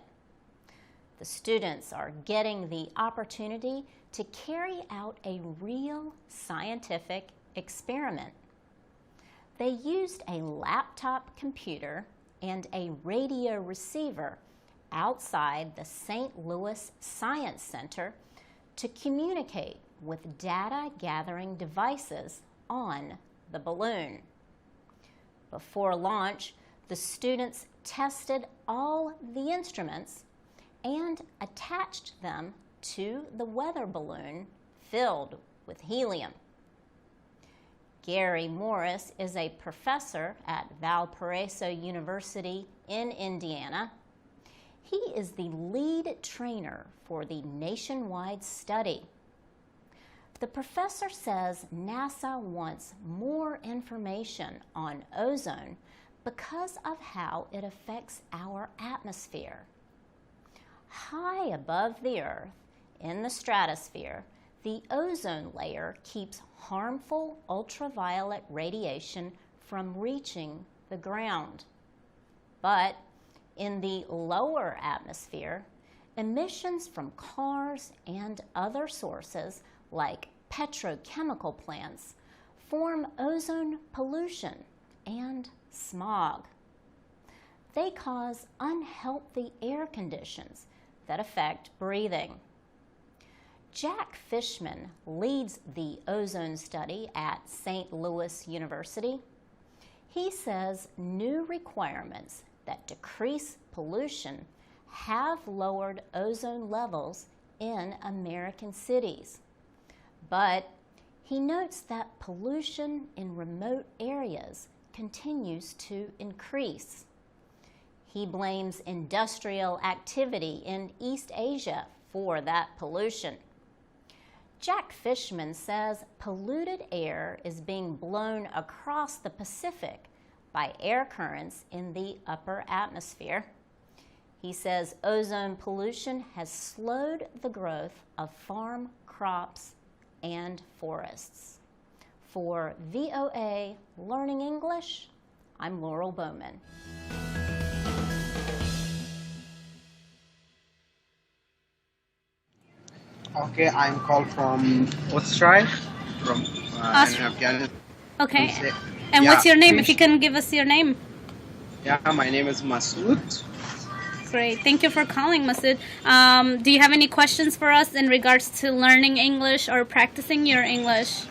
The students are getting the opportunity to carry out a real scientific experiment. They used a laptop computer and a radio receiver outside the St. Louis Science Center to communicate with data gathering devices on the balloon. Before launch, the students tested all the instruments and attached them to the weather balloon filled with helium. Gary Morris is a professor at Valparaiso University in Indiana. He is the lead trainer for the nationwide study. The professor says NASA wants more information on ozone because of how it affects our atmosphere. High above the Earth, in the stratosphere, the ozone layer keeps harmful ultraviolet radiation from reaching the ground. But in the lower atmosphere, emissions from cars and other sources like petrochemical plants form ozone pollution and smog. They cause unhealthy air conditions that affect breathing. Jack Fishman leads the ozone study at St. Louis University. He says new requirements that decrease pollution have lowered ozone levels in American cities. But he notes that pollution in remote areas continues to increase. He blames industrial activity in East Asia for that pollution. Jack Fishman says polluted air is being blown across the Pacific by air currents in the upper atmosphere. He says ozone pollution has slowed the growth of farm crops and forests. For VOA Learning English, I'm Laurel Bowman. Okay, I'm called from Austria, from Afghanistan. Okay, and what's your name? If you can give us your name. Yeah, my name is Masood. Great, thank you for calling, Masood. Do you have any questions for us in regards to learning English or practicing your English?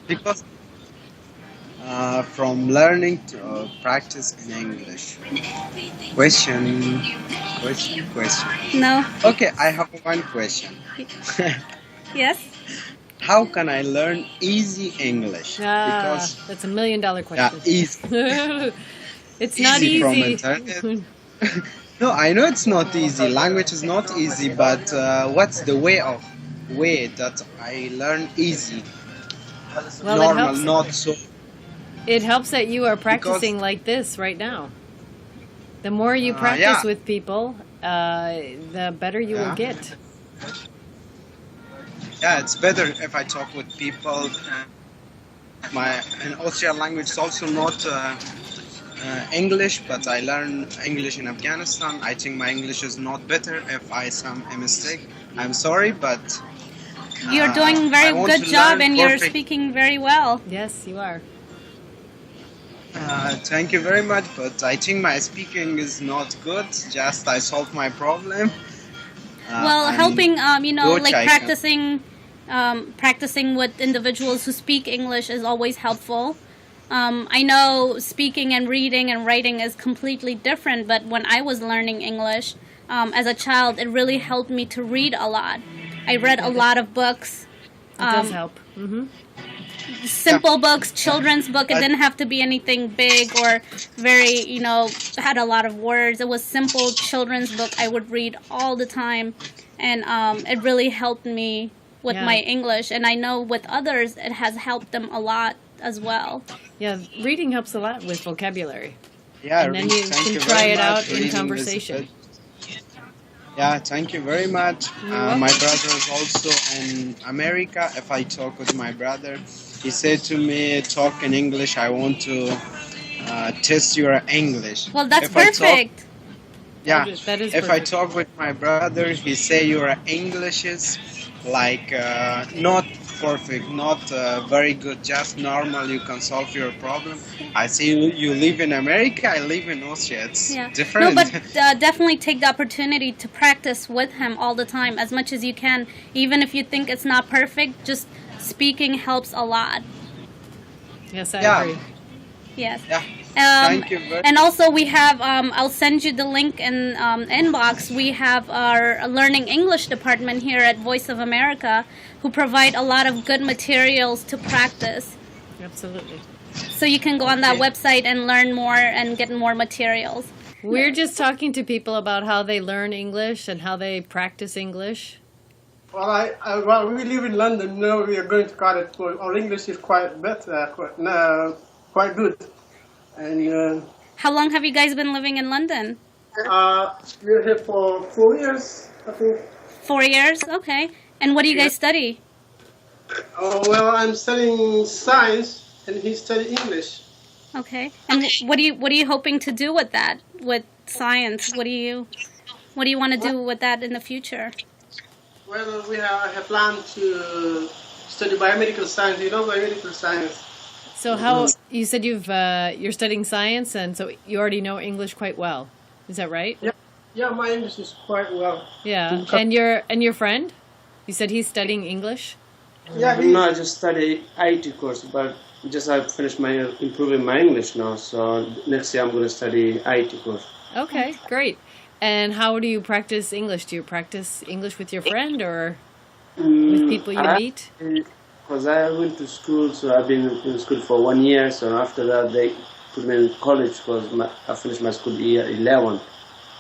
Because from learning to practice in English. Question. No. Okay, I have one question. Yes? How can I learn easy English? Because that's $1 million question. Yeah, easy. It's not easy. From internet. No, I know it's not easy. Language is not easy, but what's the way that I learn easy? Well, normal, not so. It helps that you are practicing like this right now. The more you practice with people, the better you will get. Yeah, it's better if I talk with people. And Austrian language is also not English, but I learn English in Afghanistan. I think my English is not better. If I some a mistake, I'm sorry, but You're doing very good job and you're speaking very well. Yes, you are. Thank you very much, but I think my speaking is not good. Just I solved my problem. Well, helping, good, like practicing with individuals who speak English is always helpful. I know speaking and reading and writing is completely different, but when I was learning English as a child, it really helped me to read a lot. I read a lot of books. It does help. Mm-hmm. Simple books, children's book. It didn't have to be anything big or very, had a lot of words. It was simple children's book I would read all the time, and it really helped me with my English. And I know with others, it has helped them a lot as well. Yeah, reading helps a lot with vocabulary. Yeah, and then you can try it out in conversation. Yeah, thank you very much. My brother is also in America. If I talk with my brother, he said to me, talk in English. I want to test your English. Well, that's perfect. Yeah, that is if perfect. I talk with my brother, he say your English is like not perfect, not very good, just normal. You can solve your problem. I say you live in America, I live in Austria. It's different. No, but definitely take the opportunity to practice with him all the time, as much as you can. Even if you think it's not perfect, just speaking helps a lot. Yes, I agree. Yes. Yeah. Thank you very much. And also we have, I'll send you the link in inbox. We have our Learning English department here at Voice of America who provide a lot of good materials to practice. Absolutely. So you can go on that website and learn more and get more materials. We're just talking to people about how they learn English and how they practice English. Well, well, we live in London. Now we are going to college. Our English is quite better, quite good. And how long have you guys been living in London? We're here for 4 years, I think. 4 years? Okay. And what do you guys study? Oh, well, I'm studying science, and he's studying English. Okay. And what are you hoping to do with that? With science? What do you want to do with that in the future? Well, I have planned to study biomedical science. You know biomedical science. So how you said you're studying science, and so you already know English quite well. Is that right? Yeah, my English is quite well. Yeah, and your friend, you said he's studying English. Yeah, no, I just study IT course, but I finished improving my English now. So next year I'm going to study IT course. Okay, great. And how do you practice English? Do you practice English with your friend or with people you meet? Because I went to school, so I've been in school for 1 year. So after that, they put me in college because I finished my school year 11.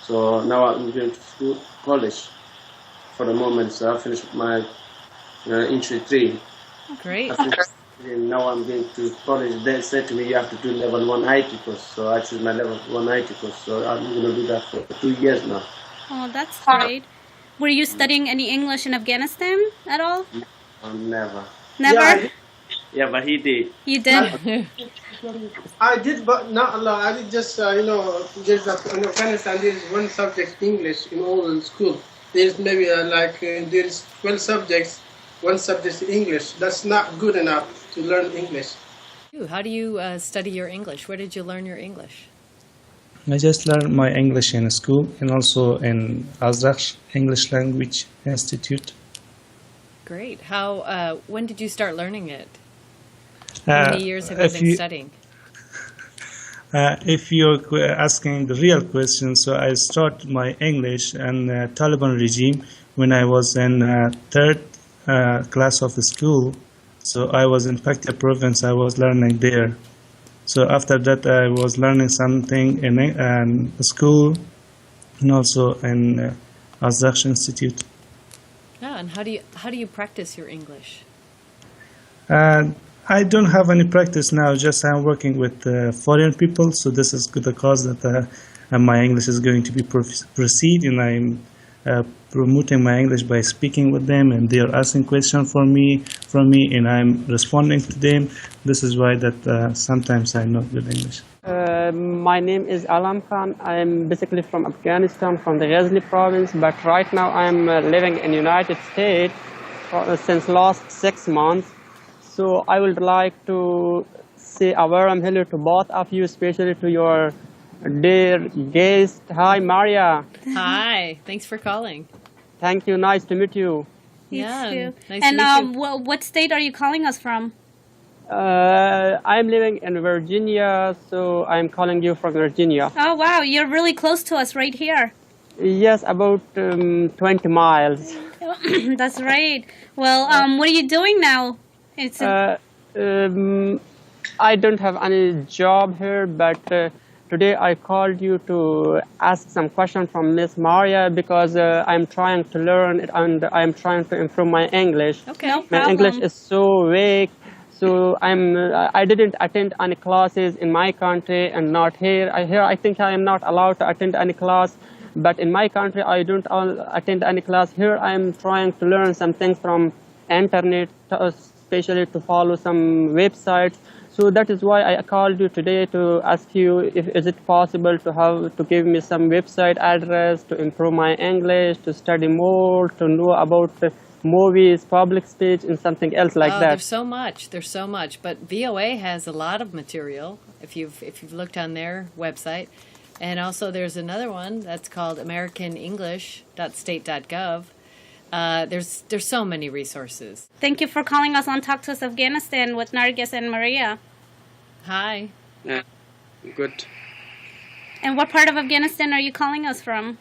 So now I'm going to college for the moment. So I finished my entry 3. Great. Now I'm going to college. They said to me, you have to do level 1 IT course. So I choose my level 1 IT course. So I'm going to do that for 2 years now. Oh, that's great. Were you studying any English in Afghanistan at all? Never. Never? Yeah, but he did. You did? I did, but not a lot. I did just, just in Afghanistan, there's one subject English in all the school. There's maybe there's 12 subjects, one subject English. That's not good enough to learn English. How do you study your English? Where did you learn your English? I just learned my English in school and also in Azraq English Language Institute. Great. When did you start learning it? How many years have you been studying? If you're asking the real question, so I started my English in the Taliban regime when I was in third class of the school. So I was in Paktia province, I was learning there. So after that I was learning something in school and also in Azraq Institute. Yeah, and how do you practice your English? I don't have any practice now. Just I'm working with foreign people, so this is the cause that my English is going to be proceed, and I'm promoting my English by speaking with them, and they are asking questions from me, and I'm responding to them. This is why that sometimes I'm not good English. My name is Alam Khan. I'm basically from Afghanistan, from the Ghazli province, but right now I'm living in United States since last 6 months. So I would like to say a warm hello to both of you, especially to your dear guest. Hi, Maria. Hi. Thanks for calling. Thank you. Nice to meet you. Yeah. You too. Nice And to meet you. what state are you calling us from? I'm living in Virginia, so I'm calling you from Virginia. Oh, wow. You're really close to us right here. Yes, about 20 miles. That's right. Well, what are you doing now? It's I don't have any job here, but today I called you to ask some questions from Miss Maria because I'm trying to learn it and I'm trying to improve my English. Okay, no My problem. English is so weak, so I didn't attend any classes in my country and not here. I think I am not allowed to attend any class, but in my country I don't attend any class. Here I am trying to learn some things from internet, especially to follow some websites. So that is why I called you today to ask you if is it possible to give me some website address to improve my English, to study more, to know about movies, public speech, and something else like that. There's so much. There's so much. But VOA has a lot of material if you've looked on their website. And also there's another one that's called americanenglish.state.gov. There's so many resources. Thank you for calling us on Talk to Us Afghanistan with Nargis and Maria. Hi. Yeah, good. And what part of Afghanistan are you calling us from?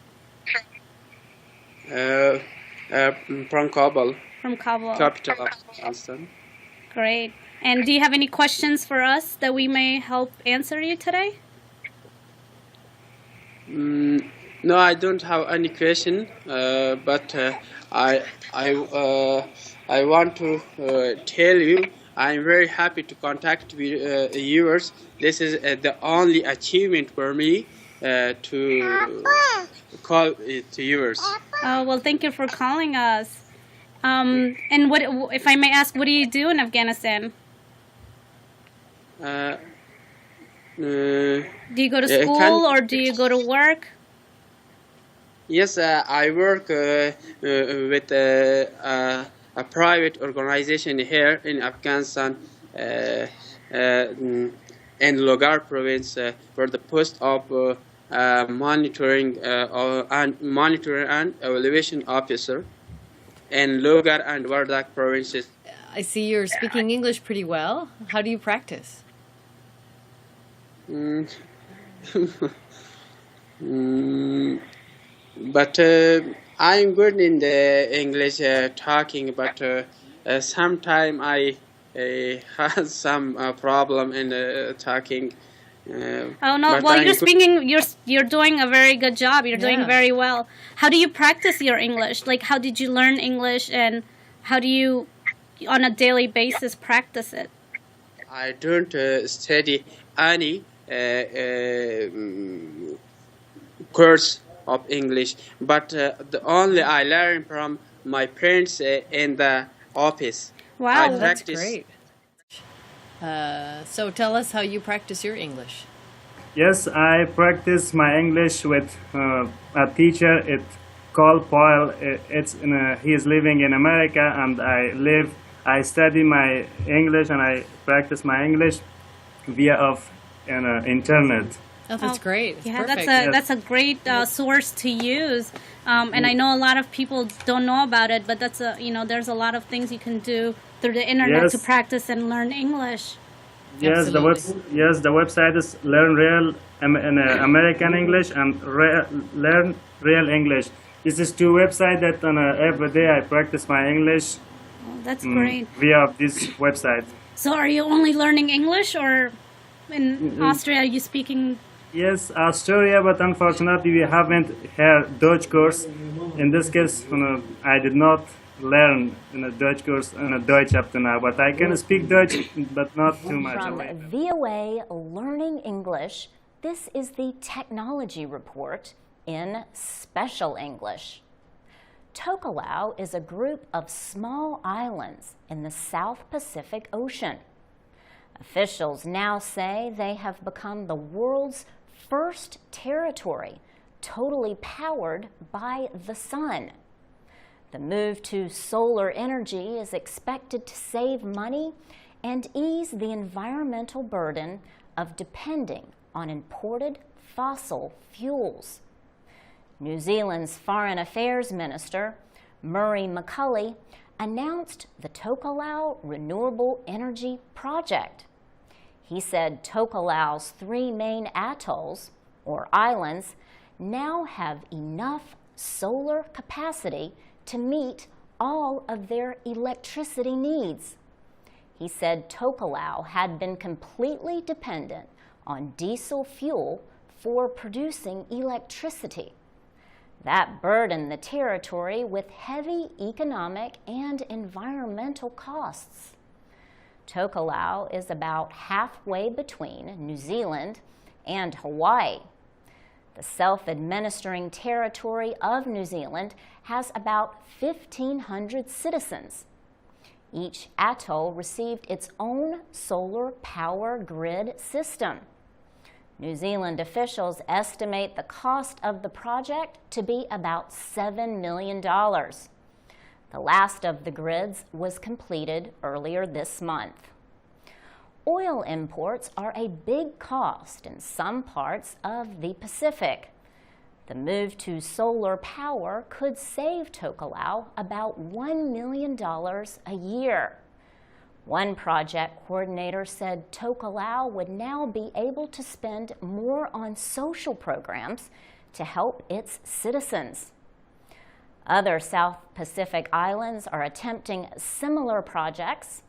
From Kabul. From Kabul. Capital of Afghanistan. Great. And do you have any questions for us that we may help answer you today? No, I don't have any question, but I want to tell you I'm very happy to contact viewers. This is the only achievement for me to call to viewers. Oh, well, thank you for calling us. And what, if I may ask, what do you do in Afghanistan? Do you go to school or do you go to work? Yes, I work with a private organization here in Afghanistan, in Logar province, for the post of monitoring and evaluation officer in Logar and Wardak provinces. I see you're speaking English pretty well. How do you practice? But I'm good in the English talking, but sometimes I have some problem in talking. Oh no! Well, you're speaking. You're doing a very good job. You're doing very well. How do you practice your English? Like, how did you learn English, and how do you, on a daily basis, practice it? I don't study any course of English, but the only I learn from my parents in the office. Wow, that's great. So tell us how you practice your English. Yes, I practice my English with a teacher. It's called Paul. He is living in America, and I study my English and I practice my English via internet. Oh, that's great. That's yeah, perfect. that's a great source to use. And I know a lot of people don't know about it, but that's there's a lot of things you can do through the internet to practice and learn English. Yes, the website is Learn Real American English and Learn Real English. This is two websites that every day I practice my English. Oh, that's great. Via this website. So are you only learning English, or in Austria are you speaking? Yes, Australia, but unfortunately we haven't had Dutch course. In this case, I did not learn in a Dutch course in a Deutsch up to now, but I can speak Dutch, but not too much. From VOA Learning English, this is the Technology Report in Special English. Tokelau is a group of small islands in the South Pacific Ocean. Officials now say they have become the world's first territory totally powered by the sun. The move to solar energy is expected to save money and ease the environmental burden of depending on imported fossil fuels. New Zealand's Foreign Affairs Minister, Murray McCully, announced the Tokelau Renewable Energy Project. He said Tokelau's 3 main atolls, or islands, now have enough solar capacity to meet all of their electricity needs. He said Tokelau had been completely dependent on diesel fuel for producing electricity. That burdened the territory with heavy economic and environmental costs. Tokelau is about halfway between New Zealand and Hawaii. The self-administering territory of New Zealand has about 1,500 citizens. Each atoll received its own solar power grid system. New Zealand officials estimate the cost of the project to be about $7 million. The last of the grids was completed earlier this month. Oil imports are a big cost in some parts of the Pacific. The move to solar power could save Tokelau about $1 million a year. One project coordinator said Tokelau would now be able to spend more on social programs to help its citizens. Other South Pacific islands are attempting similar projects.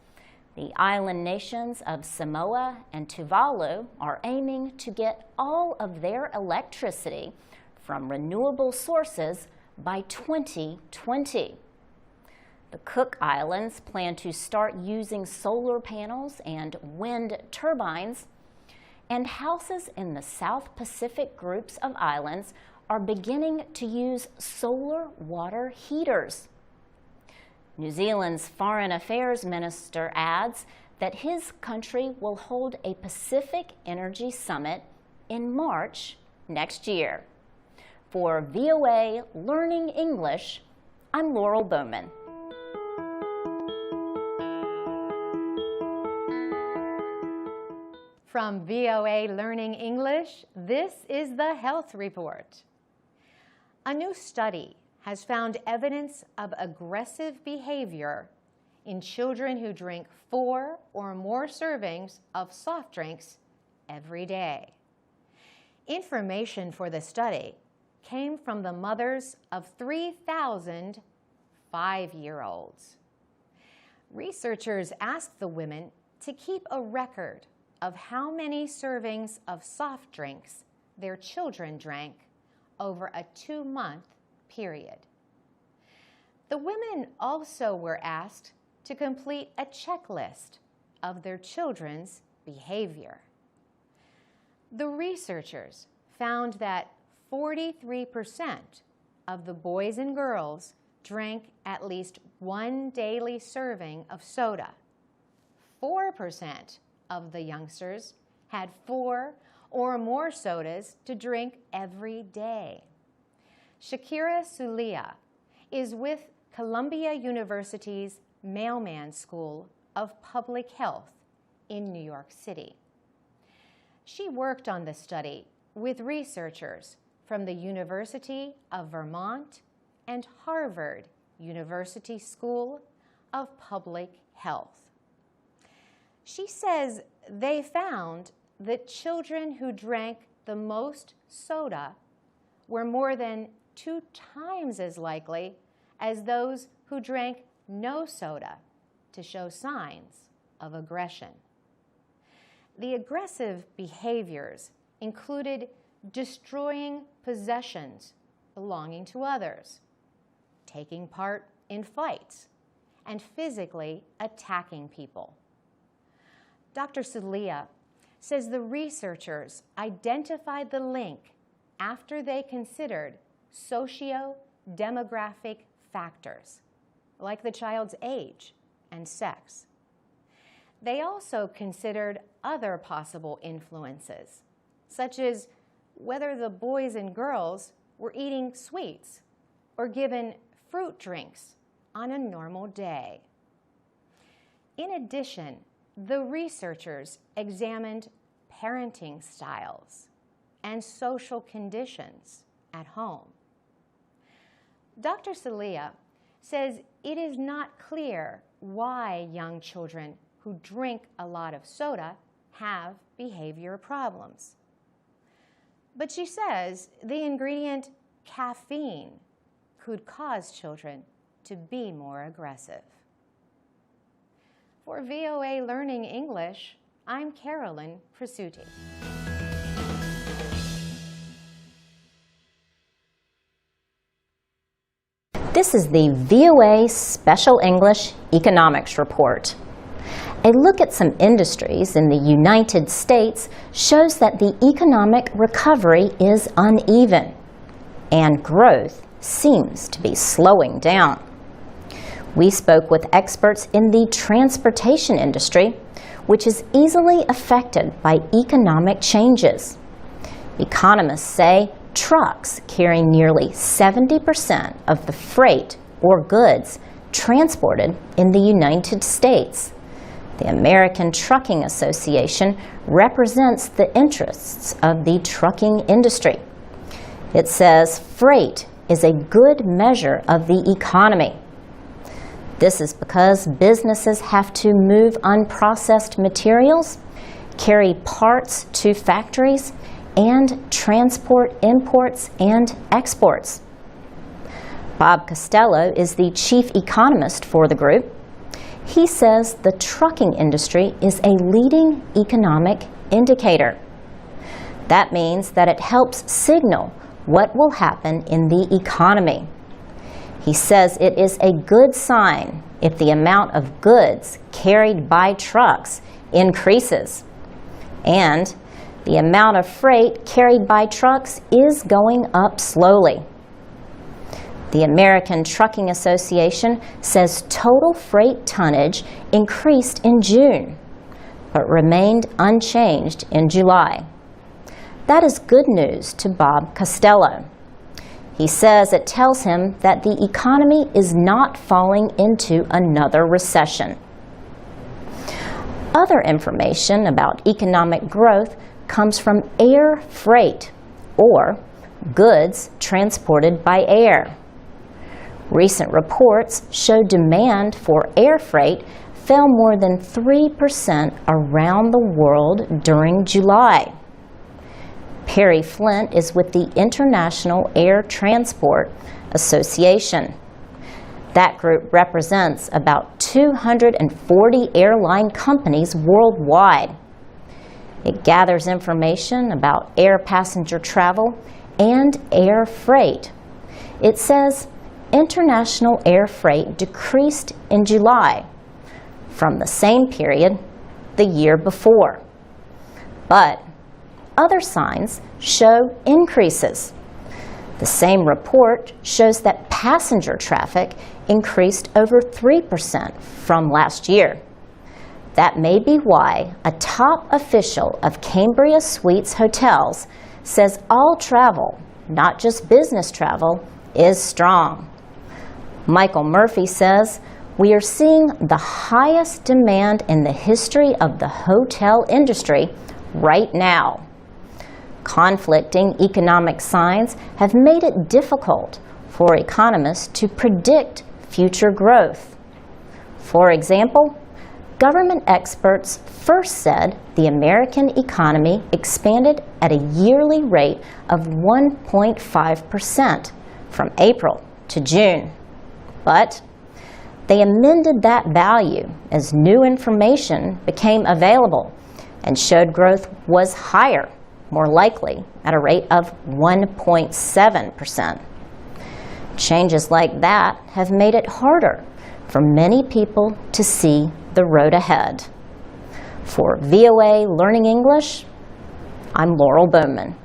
The island nations of Samoa and Tuvalu are aiming to get all of their electricity from renewable sources by 2020. The Cook Islands plan to start using solar panels and wind turbines, and houses in the South Pacific groups of islands are beginning to use solar water heaters. New Zealand's Foreign Affairs Minister adds that his country will hold a Pacific Energy Summit in March next year. For VOA Learning English, I'm Laurel Bowman. From VOA Learning English, this is the Health Report. A new study has found evidence of aggressive behavior in children who drink 4 or more servings of soft drinks every day. Information for the study came from the mothers of 3,000 5-year-olds. Researchers asked the women to keep a record of how many servings of soft drinks their children drank over a 2-month period. The women also were asked to complete a checklist of their children's behavior. The researchers found that 43% of the boys and girls drank at least 1 daily serving of soda. 4% of the youngsters had 4 or more sodas to drink every day. Shakira Sulia is with Columbia University's Mailman School of Public Health in New York City. She worked on the study with researchers from the University of Vermont and Harvard University School of Public Health. She says they found that children who drank the most soda were more than 2 times as likely as those who drank no soda to show signs of aggression. The aggressive behaviors included destroying possessions belonging to others, taking part in fights, and physically attacking people. Dr. Sulia says the researchers identified the link after they considered socio-demographic factors, like the child's age and sex. They also considered other possible influences, such as whether the boys and girls were eating sweets or given fruit drinks on a normal day. In addition, the researchers examined parenting styles and social conditions at home. Dr. Salia says it is not clear why young children who drink a lot of soda have behavior problems. But she says the ingredient caffeine could cause children to be more aggressive. For VOA Learning English, I'm Carolyn Prasuti. This is the VOA Special English Economics Report. A look at some industries in the United States shows that the economic recovery is uneven, and growth seems to be slowing down. We spoke with experts in the transportation industry, which is easily affected by economic changes. Economists say trucks carry nearly 70% of the freight or goods transported in the United States. The American Trucking Association represents the interests of the trucking industry. It says freight is a good measure of the economy. This is because businesses have to move unprocessed materials, carry parts to factories, and transport imports and exports. Bob Costello is the chief economist for the group. He says the trucking industry is a leading economic indicator. That means that it helps signal what will happen in the economy. He says it is a good sign if the amount of goods carried by trucks increases, and the amount of freight carried by trucks is going up slowly. The American Trucking Association says total freight tonnage increased in June, but remained unchanged in July. That is good news to Bob Costello. He says it tells him that the economy is not falling into another recession. Other information about economic growth comes from air freight, or goods transported by air. Recent reports show demand for air freight fell more than 3% around the world during July. Perry Flint is with the International Air Transport Association. That group represents about 240 airline companies worldwide. It gathers information about air passenger travel and air freight. It says international air freight decreased in July from the same period the year before. But other signs show increases. The same report shows that passenger traffic increased over 3% from last year. That may be why a top official of Cambria Suites Hotels says all travel, not just business travel, is strong. Michael Murphy says, "We are seeing the highest demand in the history of the hotel industry right now." Conflicting economic signs have made it difficult for economists to predict future growth. For example, government experts first said the American economy expanded at a yearly rate of 1.5% from April to June. But they amended that value as new information became available and showed growth was higher, more likely at a rate of 1.7%. Changes like that have made it harder for many people to see the road ahead. For VOA Learning English, I'm Laurel Bowman.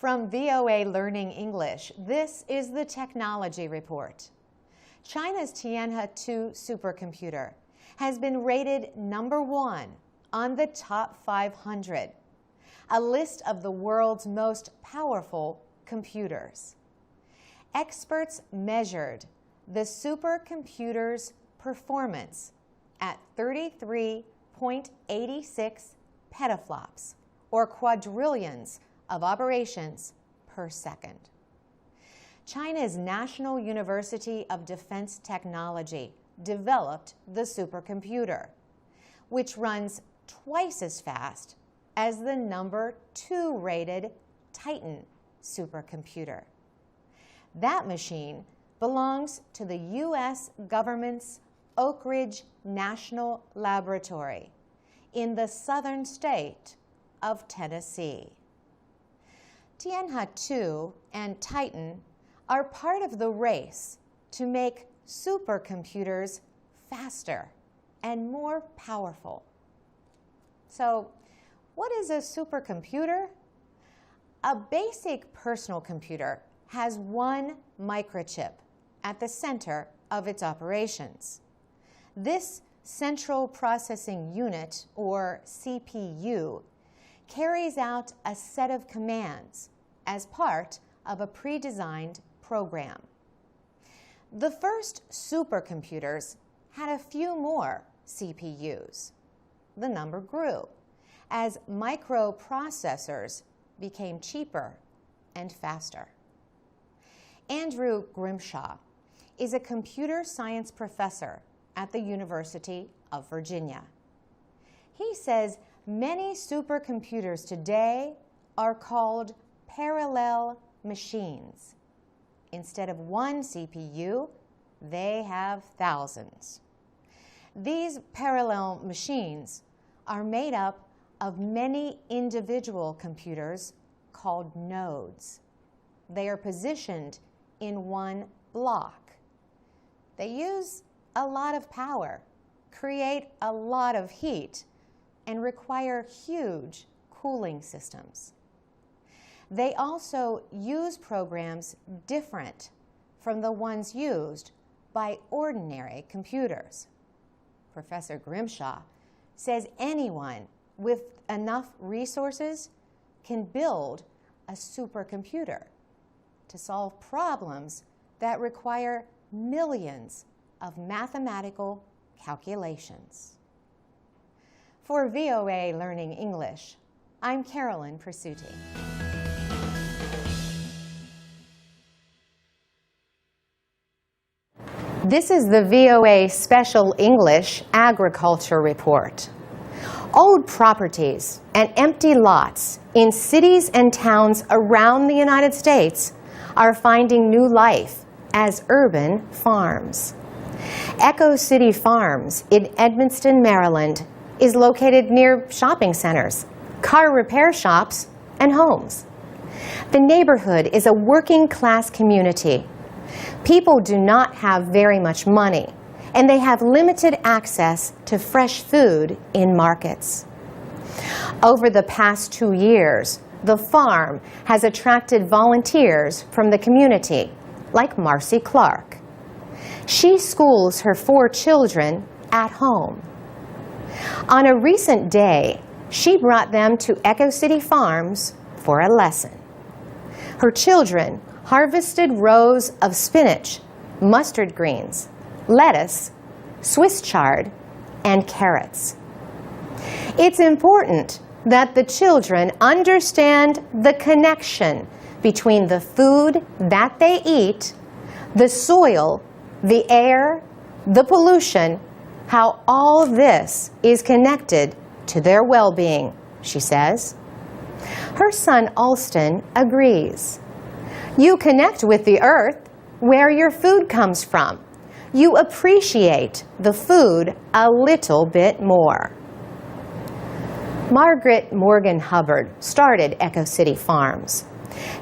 From VOA Learning English, this is the Technology Report. China's Tianhe-2 supercomputer has been rated #1 on the top 500, a list of the world's most powerful computers. Experts measured the supercomputer's performance at 33.86 petaflops, or quadrillions of operations per second. China's National University of Defense Technology developed the supercomputer, which runs twice as fast as the #2 rated Titan supercomputer. That machine belongs to the U.S. government's Oak Ridge National Laboratory in the southern state of Tennessee. Tianhe-2 and Titan are part of the race to make supercomputers faster and more powerful. So, what is a supercomputer? A basic personal computer has one microchip at the center of its operations. This central processing unit, or CPU, carries out a set of commands as part of a pre-designed program. The first supercomputers had a few more CPUs. The number grew as microprocessors became cheaper and faster. Andrew Grimshaw is a computer science professor at the University of Virginia. He says many supercomputers today are called parallel machines. Instead of one CPU, they have thousands. These parallel machines are made up of many individual computers called nodes. They are positioned in one block. They use a lot of power, create a lot of heat, and require huge cooling systems. They also use programs different from the ones used by ordinary computers. Professor Grimshaw says anyone with enough resources can build a supercomputer to solve problems that require millions of mathematical calculations. For VOA Learning English, I'm Carolyn Presutti. This is the VOA Special English Agriculture Report. Old properties and empty lots in cities and towns around the United States are finding new life as urban farms. Echo City Farms in Edmonston, Maryland is located near shopping centers, car repair shops, and homes. The neighborhood is a working-class community. People do not have very much money, and they have limited access to fresh food in markets. Over the past 2 years, the farm has attracted volunteers from the community, like Marcy Clark. She schools her 4 children at home. On a recent day, she brought them to Echo City Farms for a lesson. Her children harvested rows of spinach, mustard greens, lettuce, Swiss chard, and carrots. It's important that the children understand the connection between the food that they eat, the soil, the air, the pollution, how all this is connected to their well-being, she says. Her son Alston agrees. You connect with the earth where your food comes from. You appreciate the food a little bit more. Margaret Morgan Hubbard started Echo City Farms.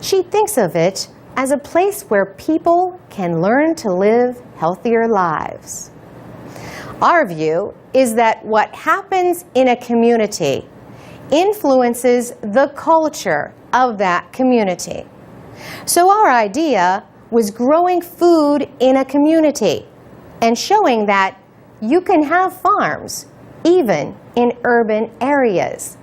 She thinks of it as a place where people can learn to live healthier lives. Our view is that what happens in a community influences the culture of that community. So our idea was growing food in a community and showing that you can have farms even in urban areas.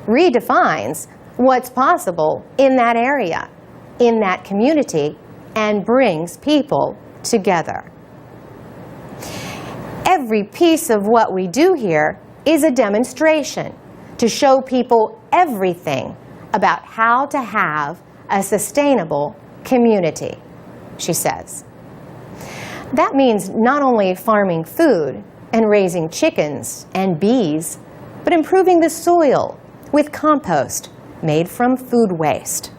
Redefines what's possible in that area, in that community, and brings people together. Every piece of what we do here is a demonstration to show people everything about how to have a sustainable community, she says. That means not only farming food and raising chickens and bees, but improving the soil with compost made from food waste.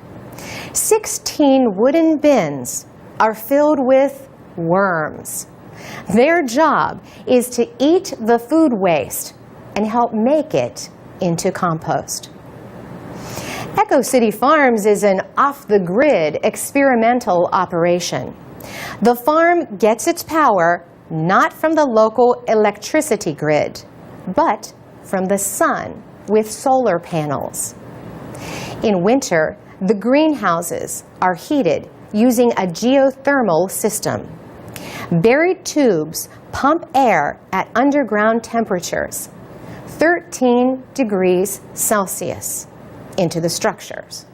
16 wooden bins are filled with worms. Their job is to eat the food waste and help make it into compost. Echo City Farms is an off-the-grid experimental operation. The farm gets its power not from the local electricity grid, but from the sun with solar panels. In winter, the greenhouses are heated using a geothermal system. Buried tubes pump air at underground temperatures, 13 degrees Celsius, into the structures.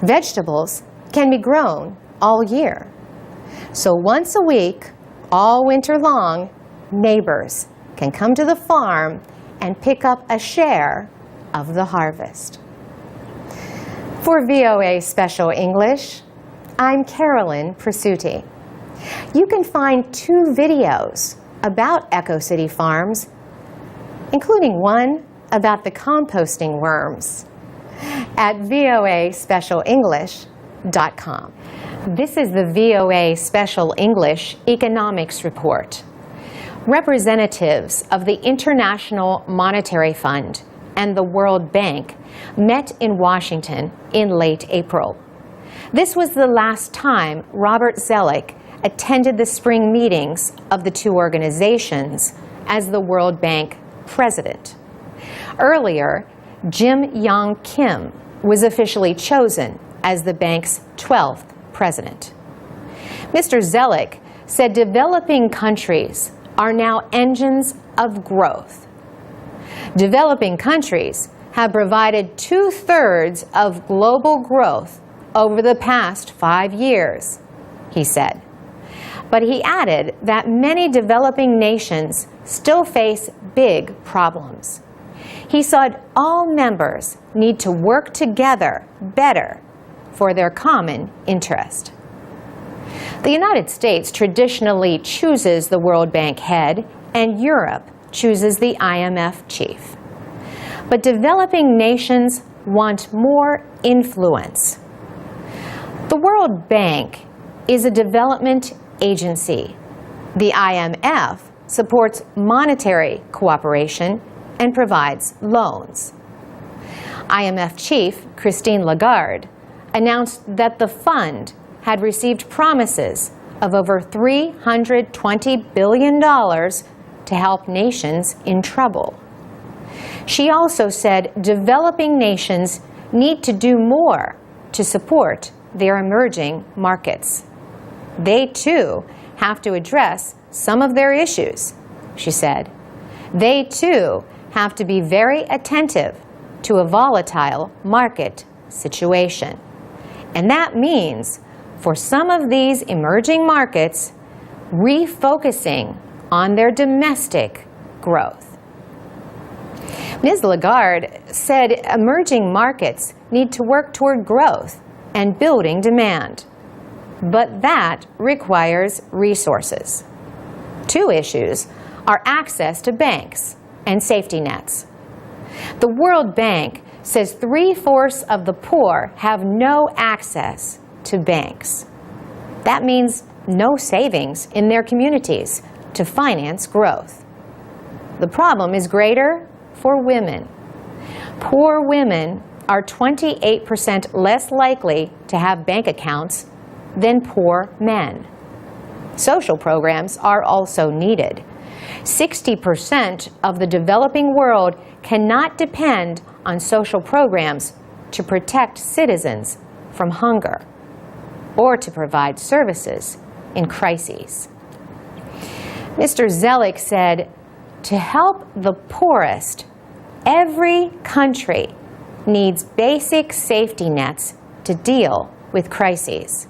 Vegetables can be grown all year. So once a week, all winter long, neighbors can come to the farm and pick up a share of the harvest. For VOA Special English, I'm Carolyn Presutti. You can find 2 videos about Echo City Farms, including one about the composting worms, at voaspecialenglish.com. This is the VOA Special English Economics Report. Representatives of the International Monetary Fund and the World Bank met in Washington in late April. This was the last time Robert Zoellick attended the spring meetings of the 2 organizations as the World Bank president. Earlier, Jim Yong Kim was officially chosen as the bank's 12th president. Mr. Zoellick said developing countries are now engines of growth. Developing countries have provided 2/3 of global growth over the past 5 years, he said. But he added that many developing nations still face big problems. He said all members need to work together better for their common interest. The United States traditionally chooses the World Bank head, and Europe chooses the IMF chief. But developing nations want more influence. The World Bank is a development agency. The IMF supports monetary cooperation and provides loans. IMF chief Christine Lagarde announced that the fund had received promises of over $320 billion to help nations in trouble. She also said developing nations need to do more to support their emerging markets. They, too, have to address some of their issues, she said. They, too, have to be very attentive to a volatile market situation. And that means, for some of these emerging markets, refocusing on their domestic growth. Ms. Lagarde said emerging markets need to work toward growth and building demand. But that requires resources. 2 issues are access to banks and safety nets. The World Bank says 3/4 of the poor have no access to banks. That means no savings in their communities to finance growth. The problem is greater for women. Poor women are 28% less likely to have bank accounts than poor men. Social programs are also needed. 60% of the developing world cannot depend on social programs to protect citizens from hunger or to provide services in crises. Mr. Zellick said, to help the poorest, every country needs basic safety nets to deal with crises.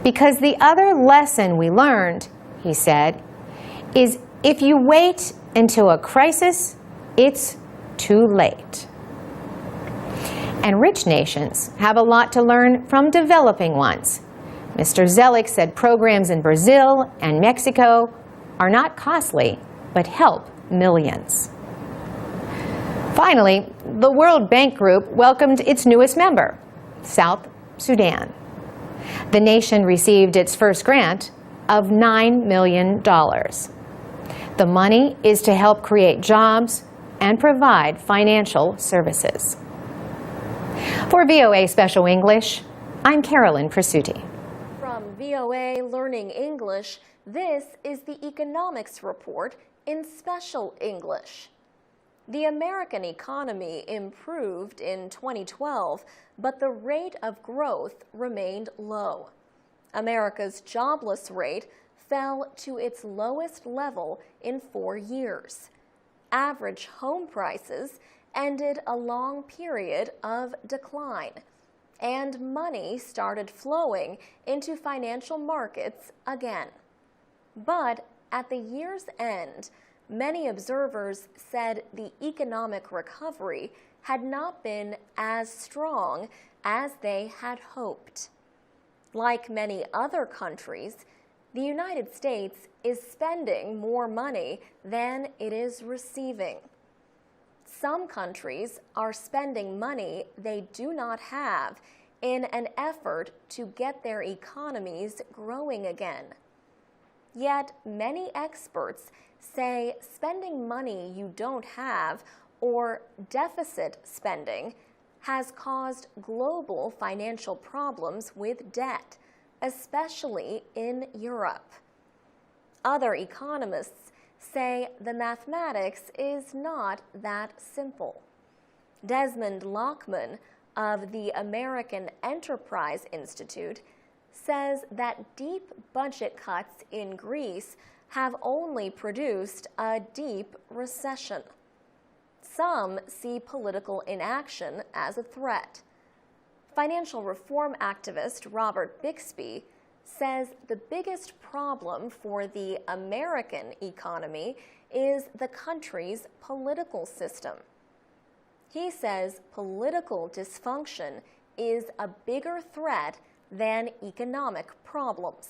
Because the other lesson we learned, he said, is if you wait until a crisis, it's too late. And rich nations have a lot to learn from developing ones. Mr. Zellick said programs in Brazil and Mexico are not costly, but help millions. Finally, the World Bank Group welcomed its newest member, South Sudan. The nation received its first grant of $9 million. The money is to help create jobs and provide financial services. For VOA Special English, I'm Carolyn Presutti. From VOA Learning English, this is the Economics Report in Special English. The American economy improved in 2012, but the rate of growth remained low. America's jobless rate fell to its lowest level in 4 years. Average home prices ended a long period of decline, and money started flowing into financial markets again. But at the year's end, many observers said the economic recovery had not been as strong as they had hoped. Like many other countries, the United States is spending more money than it is receiving. Some countries are spending money they do not have in an effort to get their economies growing again. Yet many experts say spending money you don't have, or deficit spending, has caused global financial problems with debt, especially in Europe. Other economists say the mathematics is not that simple. Desmond Lockman of the American Enterprise Institute says that deep budget cuts in Greece have only produced a deep recession. Some see political inaction as a threat. Financial reform activist Robert Bixby says the biggest problem for the American economy is the country's political system. He says political dysfunction is a bigger threat than economic problems.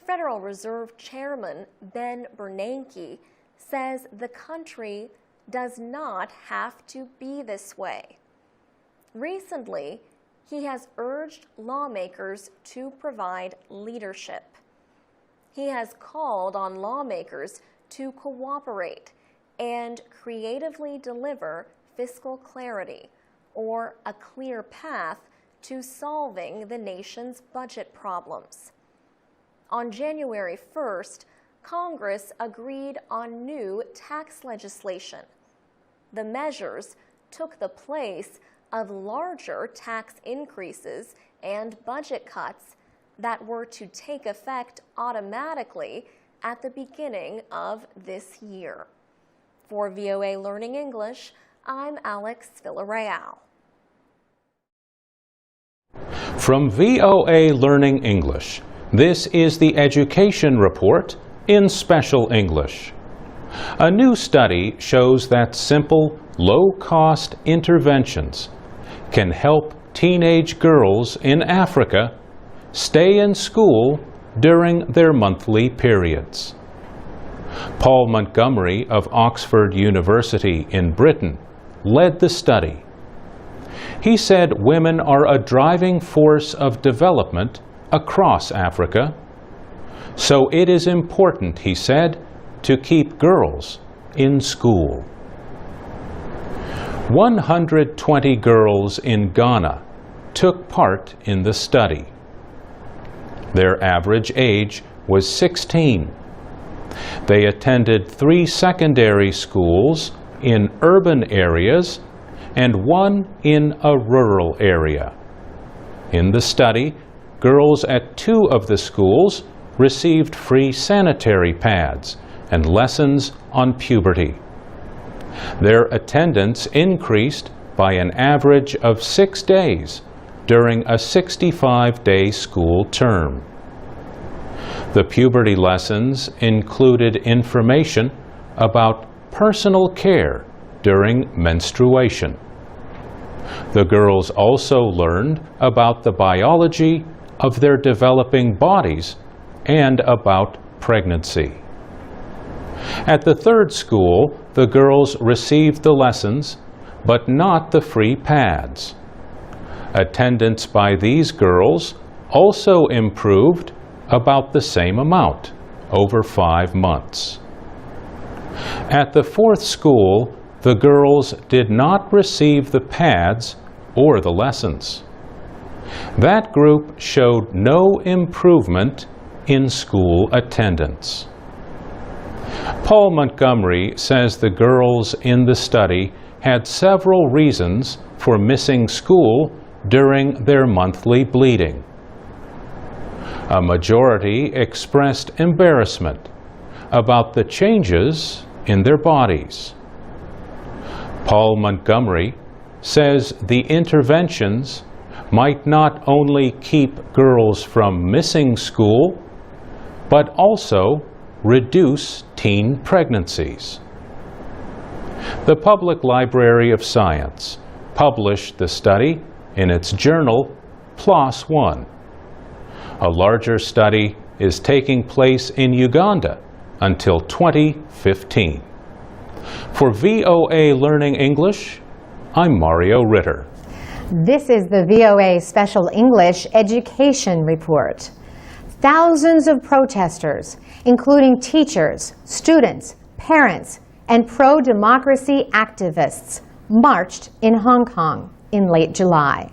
Federal Reserve Chairman Ben Bernanke says the country does not have to be this way. Recently, he has urged lawmakers to provide leadership. He has called on lawmakers to cooperate and creatively deliver fiscal clarity, or a clear path to solving the nation's budget problems. On January 1st, Congress agreed on new tax legislation. The measures took the place of larger tax increases and budget cuts that were to take effect automatically at the beginning of this year. For VOA Learning English, I'm Alex Villarreal. From VOA Learning English, this is the Education Report in Special English. A new study shows that simple, low-cost interventions can help teenage girls in Africa stay in school during their monthly periods. Paul Montgomery of Oxford University in Britain led the study. He said women are a driving force of development across Africa, so it is important, he said, to keep girls in school. 120 girls in Ghana took part in the study. Their average age was 16. They attended 3 secondary schools in urban areas and 1 in a rural area. In the study, girls at 2 of the schools received free sanitary pads and lessons on puberty. Their attendance increased by an average of 6 days during a 65-day school term. The puberty lessons included information about personal care during menstruation. The girls also learned about the biology of their developing bodies and about pregnancy. At the 3rd school, the girls received the lessons, but not the free pads. Attendance by these girls also improved about the same amount over 5 months. At the 4th school, the girls did not receive the pads or the lessons. That group showed no improvement in school attendance. Paul Montgomery says the girls in the study had several reasons for missing school during their monthly bleeding. A majority expressed embarrassment about the changes in their bodies. Paul Montgomery says the interventions might not only keep girls from missing school, but also reduce teen pregnancies. The Public Library of Science published the study in its journal PLOS One. A larger study is taking place in Uganda until 2015. For VOA Learning English, I'm Mario Ritter. This is the VOA Special English Education Report. Thousands of protesters, including teachers, students, parents, and pro-democracy activists, marched in Hong Kong in late July.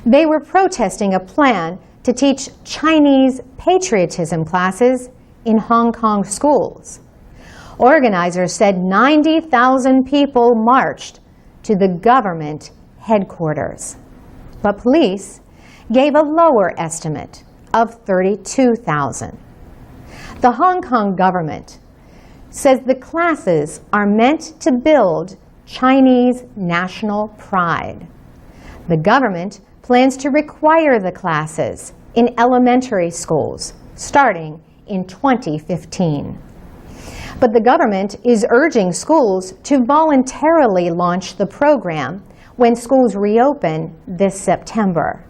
They were protesting a plan to teach Chinese patriotism classes in Hong Kong schools. Organizers said 90,000 people marched to the government headquarters, but police gave a lower estimate of 32,000. The Hong Kong government says the classes are meant to build Chinese national pride. The government plans to require the classes in elementary schools starting in 2015. But the government is urging schools to voluntarily launch the program when schools reopen this September.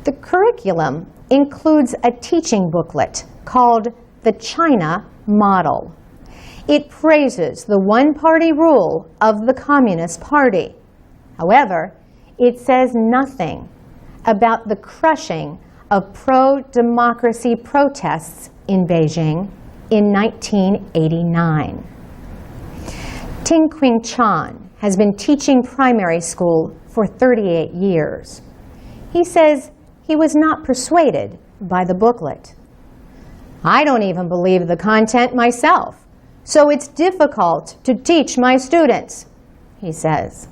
The curriculum includes a teaching booklet called the China Model. It praises the one-party rule of the Communist Party. However, it says nothing about the crushing of pro-democracy protests in Beijing in 1989. Ting Qing Chan has been teaching primary school for 38 years. He says he was not persuaded by the booklet. I don't even believe the content myself, so it's difficult to teach my students, he says.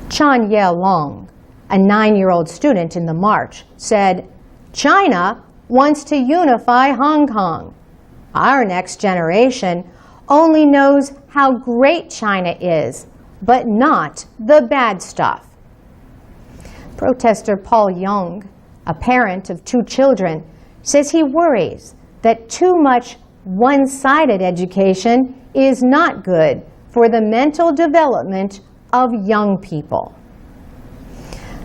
Chan Ye-long, a 9-year-old student in the march, said, China wants to unify Hong Kong. Our next generation only knows how great China is, but not the bad stuff. Protester Paul Young, a parent of 2 children, says he worries that too much one-sided education is not good for the mental development of young people.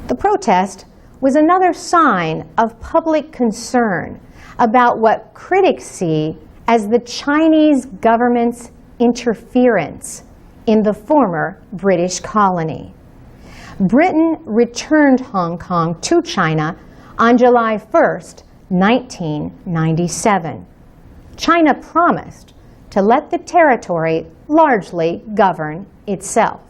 The protest was another sign of public concern about what critics see as the Chinese government's interference in the former British colony. Britain returned Hong Kong to China on July 1st, 1997. China promised to let the territory largely govern itself.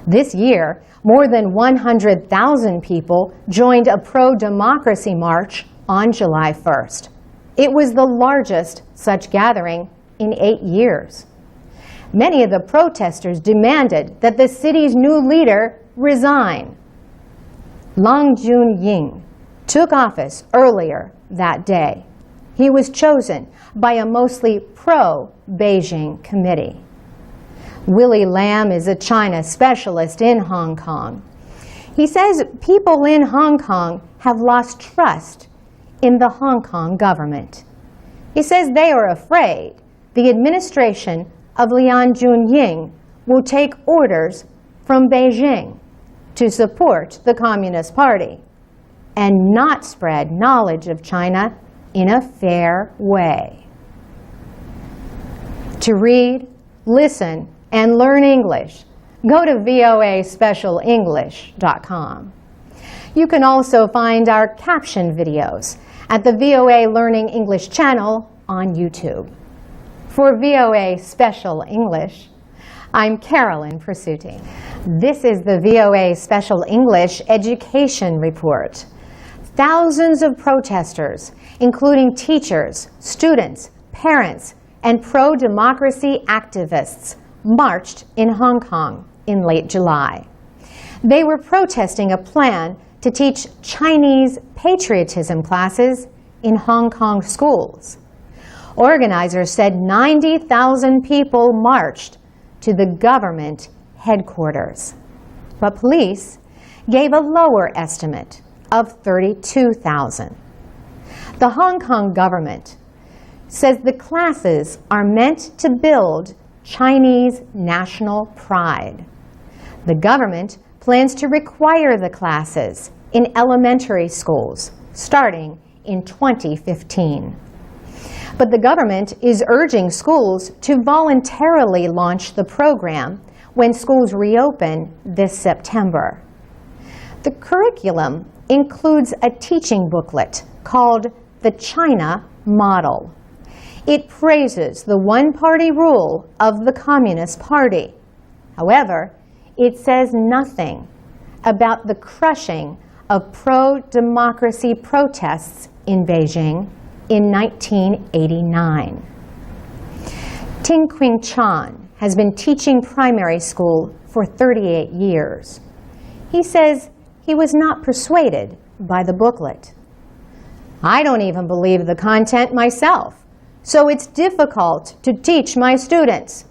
This year, more than 100,000 people joined a pro-democracy march on July 1st. It was the largest such gathering in 8 years. Many of the protesters demanded that the city's new leader resign. Lang Jun-ying took office earlier that day. He was chosen by a mostly pro-Beijing committee. Willie Lam is a China specialist in Hong Kong. He says people in Hong Kong have lost trust in the Hong Kong government. He says they are afraid the administration of Lian Jun-ying will take orders from Beijing to support the Communist Party and not spread knowledge of China in a fair way. To read, listen, and learn English, go to voaspecialenglish.com. You can also find our caption videos at the VOA Learning English channel on YouTube. For VOA Special English, I'm Carolyn Persutti. This is the VOA Special English Education Report. Thousands of protesters, including teachers, students, parents, and pro-democracy activists, marched in Hong Kong in late July. They were protesting a plan to teach Chinese patriotism classes in Hong Kong schools. Organizers said 90,000 people marched to the government headquarters, but police gave a lower estimate of 32,000. The Hong Kong government says the classes are meant to build Chinese national pride. The government plans to require the classes in elementary schools starting in 2015. But the government is urging schools to voluntarily launch the program when schools reopen this September. The curriculum includes a teaching booklet called the China Model. It praises the one-party rule of the Communist Party. However, it says nothing about the crushing of pro-democracy protests in Beijing in 1989. Ting Qing Chan has been teaching primary school for 38 years. He says he was not persuaded by the booklet. I don't even believe the content myself, so it's difficult to teach my students,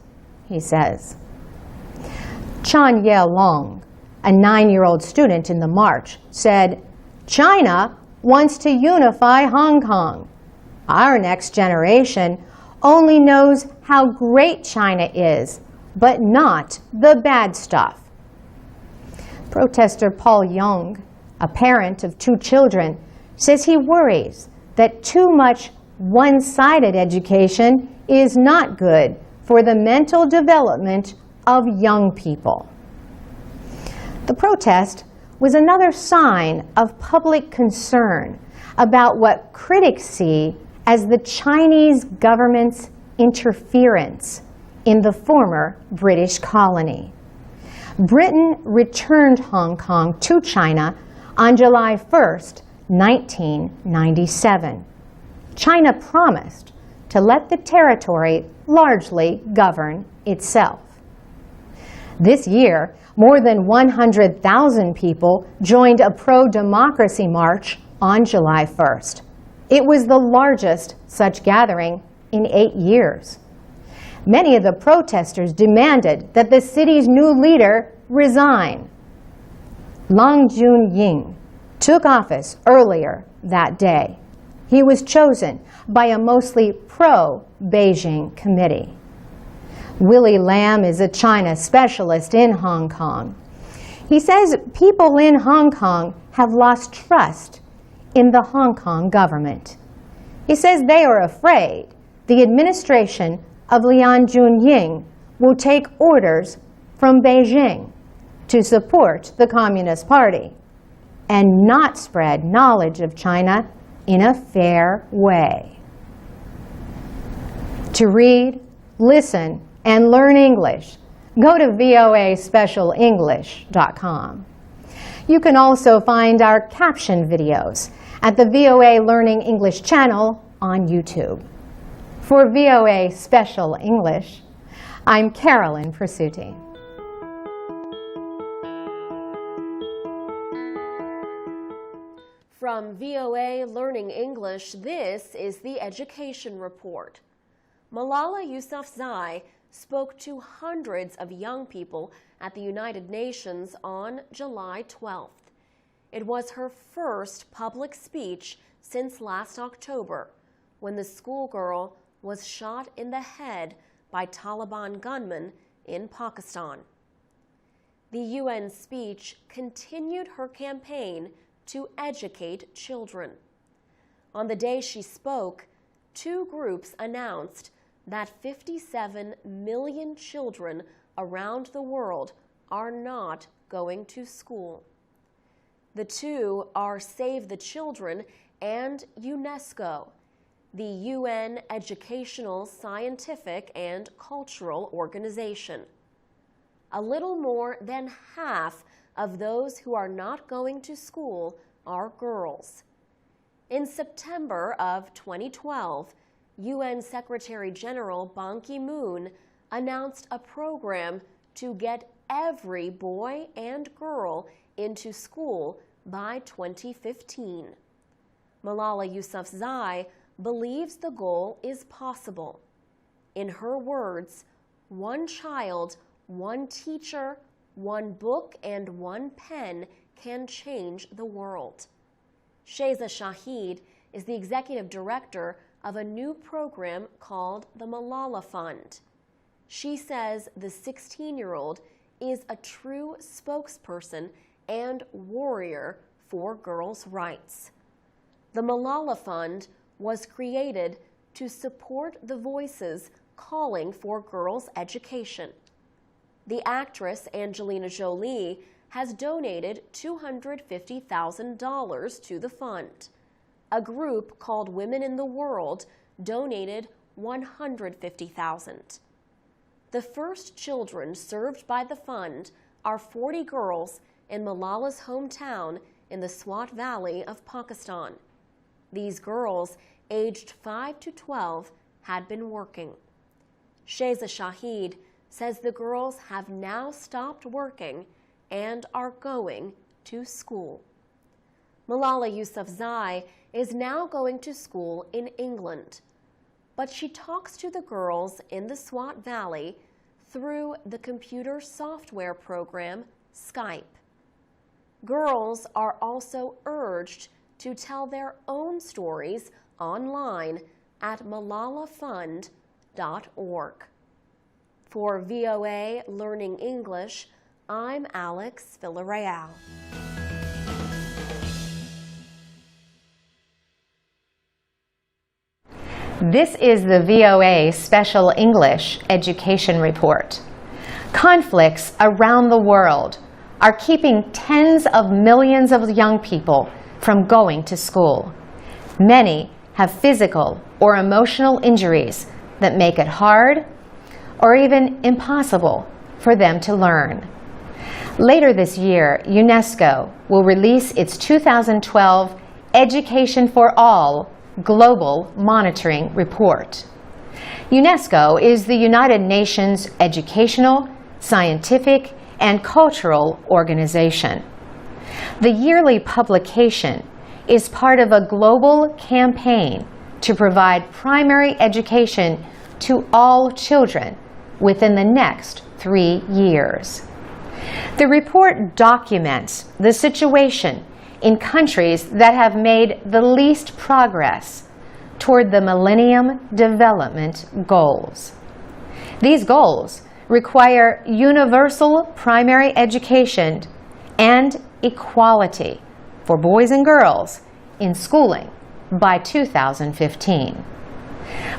he says. Chan Ye-long, a 9-year-old student in the march, said, China wants to unify Hong Kong. Our next generation only knows how great China is, but not the bad stuff. Protester Paul Young, a parent of 2 children, says he worries that too much one-sided education is not good for the mental development of young people. The protest was another sign of public concern about what critics see as the Chinese government's interference in the former British colony. Britain returned Hong Kong to China on July 1st, 1997. China promised to let the territory largely govern itself. This year, more than 100,000 people joined a pro-democracy march on July 1st. It was the largest such gathering in 8 years. Many of the protesters demanded that the city's new leader resign. Lang Jun-ying took office earlier that day. He was chosen by a mostly pro-Beijing committee. Willie Lam is a China specialist in Hong Kong. He says people in Hong Kong have lost trust in the Hong Kong government. He says they are afraid the administration of Lian Jun-ying will take orders from Beijing to support the Communist Party and not spread knowledge of China in a fair way. To read, listen, and learn English, go to voaspecialenglish.com. You can also find our caption videos at the VOA Learning English channel on YouTube. For VOA Special English, I'm Carolyn Presutti. From VOA Learning English, this is the Education Report. Malala Yousafzai spoke to hundreds of young people at the United Nations on July 12th. It was her first public speech since last October, when the schoolgirl was shot in the head by Taliban gunmen in Pakistan. The UN speech continued her campaign to educate children. On the day she spoke, two groups announced that 57 million children around the world are not going to school. The two are Save the Children and UNESCO, the UN educational, scientific, and cultural organization. A little more than half of those who are not going to school are girls. In September of 2012, UN Secretary General Ban Ki-moon announced a program to get every boy and girl into school by 2015. Malala Yousafzai believes the goal is possible. In her words, one child, one teacher, one book, and one pen can change the world. Sheza Shahid is the executive director of a new program called the Malala Fund. She says the 16-year-old is a true spokesperson and warrior for girls' rights. The Malala Fund was created to support the voices calling for girls' education. The actress Angelina Jolie has donated $250,000 to the fund. A group called Women in the World donated $150,000. The first children served by the fund are 40 girls in Malala's hometown in the Swat Valley of Pakistan. These girls, aged 5 to 12, had been working. Sheza Shahid says the girls have now stopped working and are going to school. Malala Yousafzai is now going to school in England, but she talks to the girls in the Swat Valley through the computer software program Skype. Girls are also urged to tell their own stories online at malalafund.org. For VOA Learning English, I'm Alex Villarreal. This is the VOA Special English Education Report. Conflicts around the world are keeping tens of millions of young people from going to school. Many have physical or emotional injuries that make it hard or even impossible for them to learn. Later this year, UNESCO will release its 2012 Education for All Global Monitoring Report. UNESCO is the United Nations educational, scientific, and cultural organization. The yearly publication is part of a global campaign to provide primary education to all children within the next 3 years. The report documents the situation in countries that have made the least progress toward the Millennium Development Goals. These goals require universal primary education and equality for boys and girls in schooling by 2015.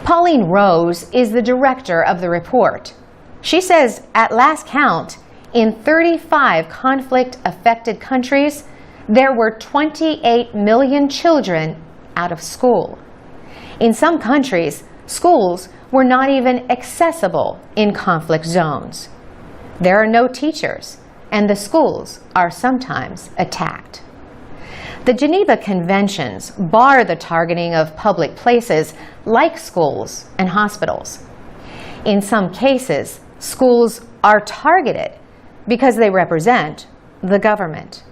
Pauline Rose is the director of the report. She says at last count, in 35 conflict-affected countries, there were 28 million children out of school. In some countries, schools were not even accessible in conflict zones. There are no teachers, and the schools are sometimes attacked. The Geneva Conventions bar the targeting of public places like schools and hospitals. In some cases, schools are targeted because they represent the government.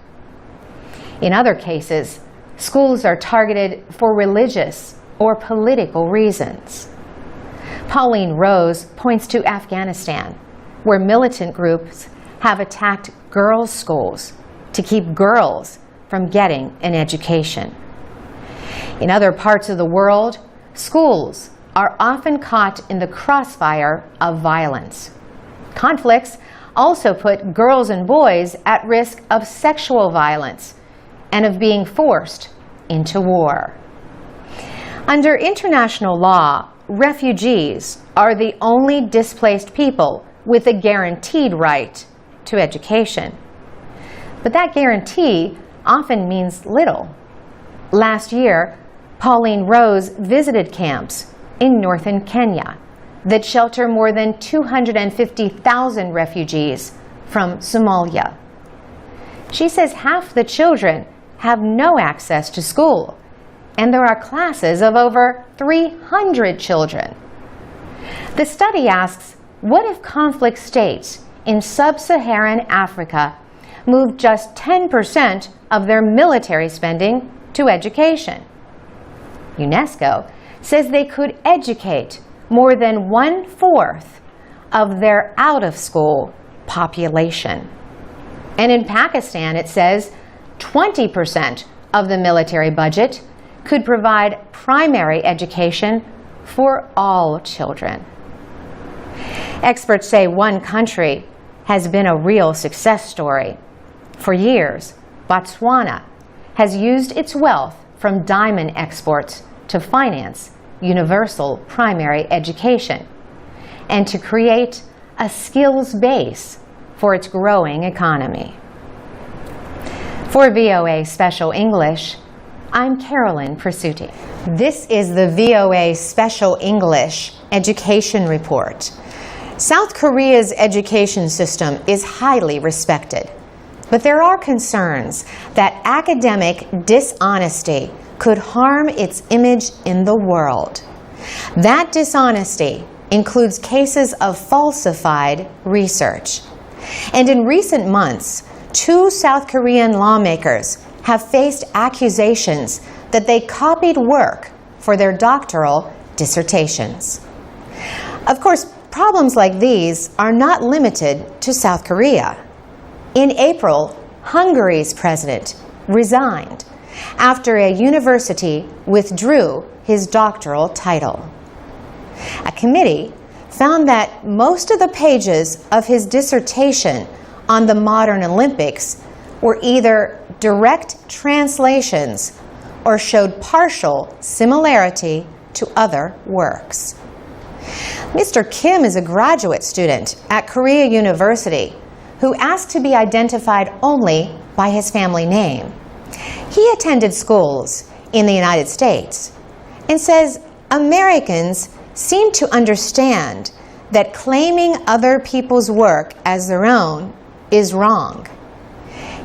In other cases, schools are targeted for religious or political reasons. Pauline Rose points to Afghanistan, where militant groups have attacked girls' schools to keep girls from getting an education. In other parts of the world, schools are often caught in the crossfire of violence. Conflicts also put girls and boys at risk of sexual violence and of being forced into war. Under international law, refugees are the only displaced people with a guaranteed right to education. But that guarantee often means little. Last year, Pauline Rose visited camps in northern Kenya that shelter more than 250,000 refugees from Somalia. She says half the children have no access to school, and there are classes of over 300 children. The study asks, what if conflict states in sub-Saharan Africa moved just 10% of their military spending to education? UNESCO says they could educate more than 1/4 of their out-of-school population. And in Pakistan, it says 20% of the military budget could provide primary education for all children. Experts say one country has been a real success story. For years, Botswana has used its wealth from diamond exports to finance universal primary education and to create a skills base for its growing economy. For VOA Special English, I'm Carolyn Presutti. This is the VOA Special English Education Report. South Korea's education system is highly respected, but there are concerns that academic dishonesty could harm its image in the world. That dishonesty includes cases of falsified research. And in recent months, 2 South Korean lawmakers have faced accusations that they copied work for their doctoral dissertations. Of course, problems like these are not limited to South Korea. In April, Hungary's president resigned after a university withdrew his doctoral title. A committee found that most of the pages of his dissertation on the modern Olympics were either direct translations or showed partial similarity to other works. Mr. Kim is a graduate student at Korea University who asked to be identified only by his family name. He attended schools in the United States and says Americans seem to understand that claiming other people's work as their own is wrong.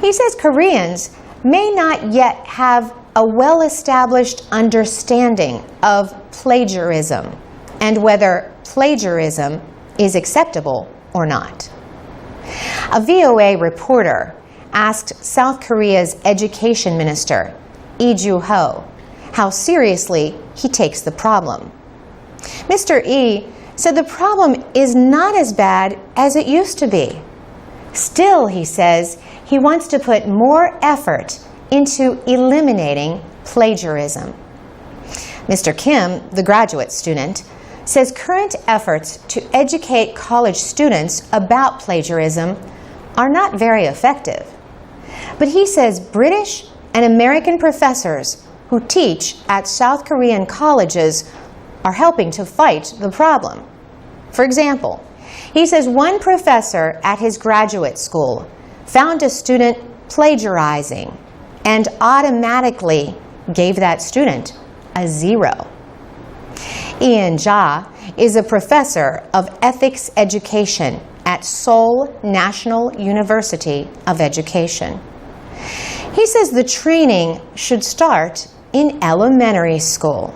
He says Koreans may not yet have a well-established understanding of plagiarism and whether plagiarism is acceptable or not. A VOA reporter asked South Korea's education minister, Lee Ju-ho, how seriously he takes the problem. Mr. Lee said the problem is not as bad as it used to be. Still, he says, he wants to put more effort into eliminating plagiarism. Mr. Kim, the graduate student, says current efforts to educate college students about plagiarism are not very effective. But he says British and American professors who teach at South Korean colleges are helping to fight the problem. For example, he says one professor at his graduate school found a student plagiarizing and automatically gave that student a 0. Ian Ja is a professor of ethics education at Seoul National University of Education. He says the training should start in elementary school.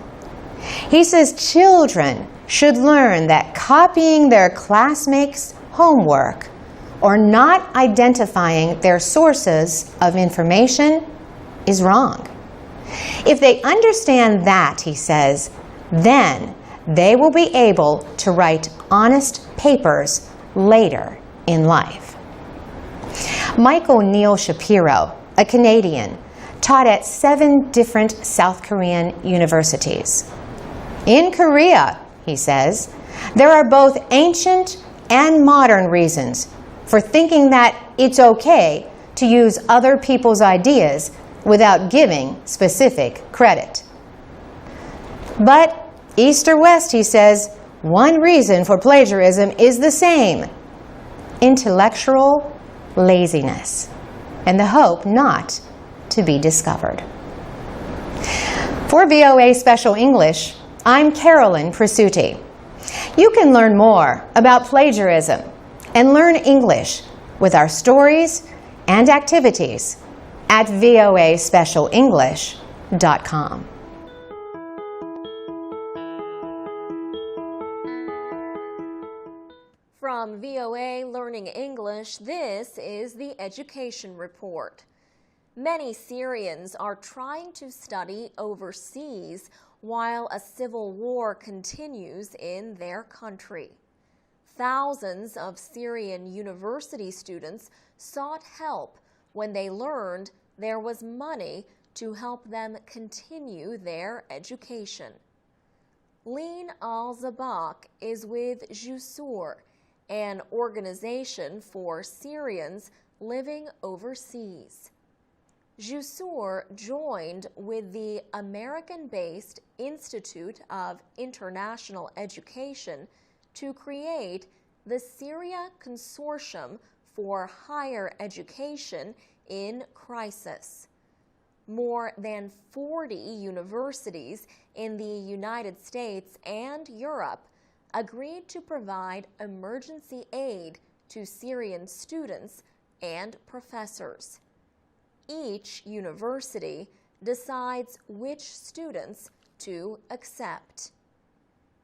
He says children should learn that copying their classmates' homework or not identifying their sources of information is wrong. If they understand that, he says, then they will be able to write honest papers later in life. Michael Neil Shapiro, a Canadian, taught at 7 different South Korean universities. In Korea, he says, there are both ancient and modern reasons for thinking that it's okay to use other people's ideas without giving specific credit. But East or West, he says, one reason for plagiarism is the same: intellectual laziness and the hope not to be discovered. For VOA Special English, I'm Carolyn Presutti. You can learn more about plagiarism and learn English with our stories and activities at voaspecialenglish.com. From VOA Learning English, this is the Education Report. Many Syrians are trying to study overseas while a civil war continues in their country. Thousands of Syrian university students sought help when they learned there was money to help them continue their education. Leen Al-Zabak is with Jusur, an organization for Syrians living overseas. Jusur joined with the American-based Institute of International Education to create the Syria Consortium for Higher Education in Crisis. More than 40 universities in the United States and Europe agreed to provide emergency aid to Syrian students and professors. Each university decides which students to accept.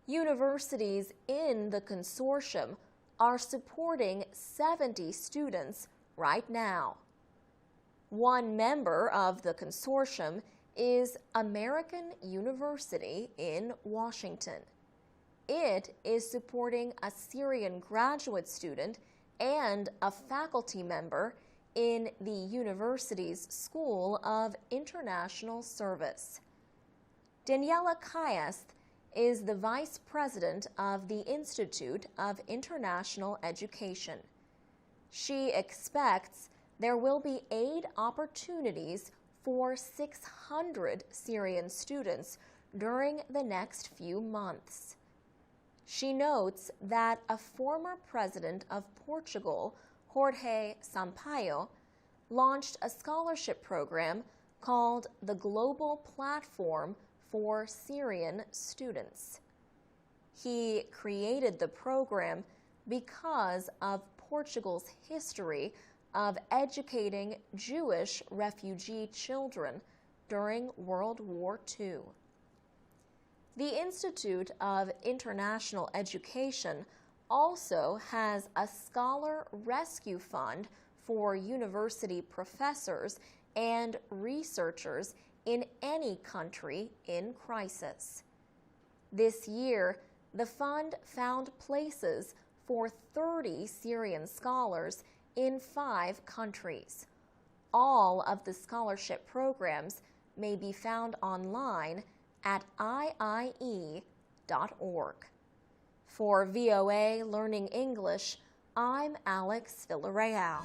Universities in the consortium are supporting 70 students right now. One member of the consortium is American University in Washington. It is supporting a Syrian graduate student and a faculty member in the university's School of International Service. Daniela Kayast is the vice president of the Institute of International Education. She expects there will be aid opportunities for 600 Syrian students during the next few months. She notes that a former president of Portugal, Jorge Sampaio, launched a scholarship program called the Global Platform for Syrian Students. He created the program because of Portugal's history of educating Jewish refugee children during World War II. The Institute of International Education also has a Scholar Rescue Fund for university professors and researchers in any country in crisis. This year, the fund found places for 30 Syrian scholars in 5 countries. All of the scholarship programs may be found online at iie.org. For VOA Learning English, I'm Alex Villarreal.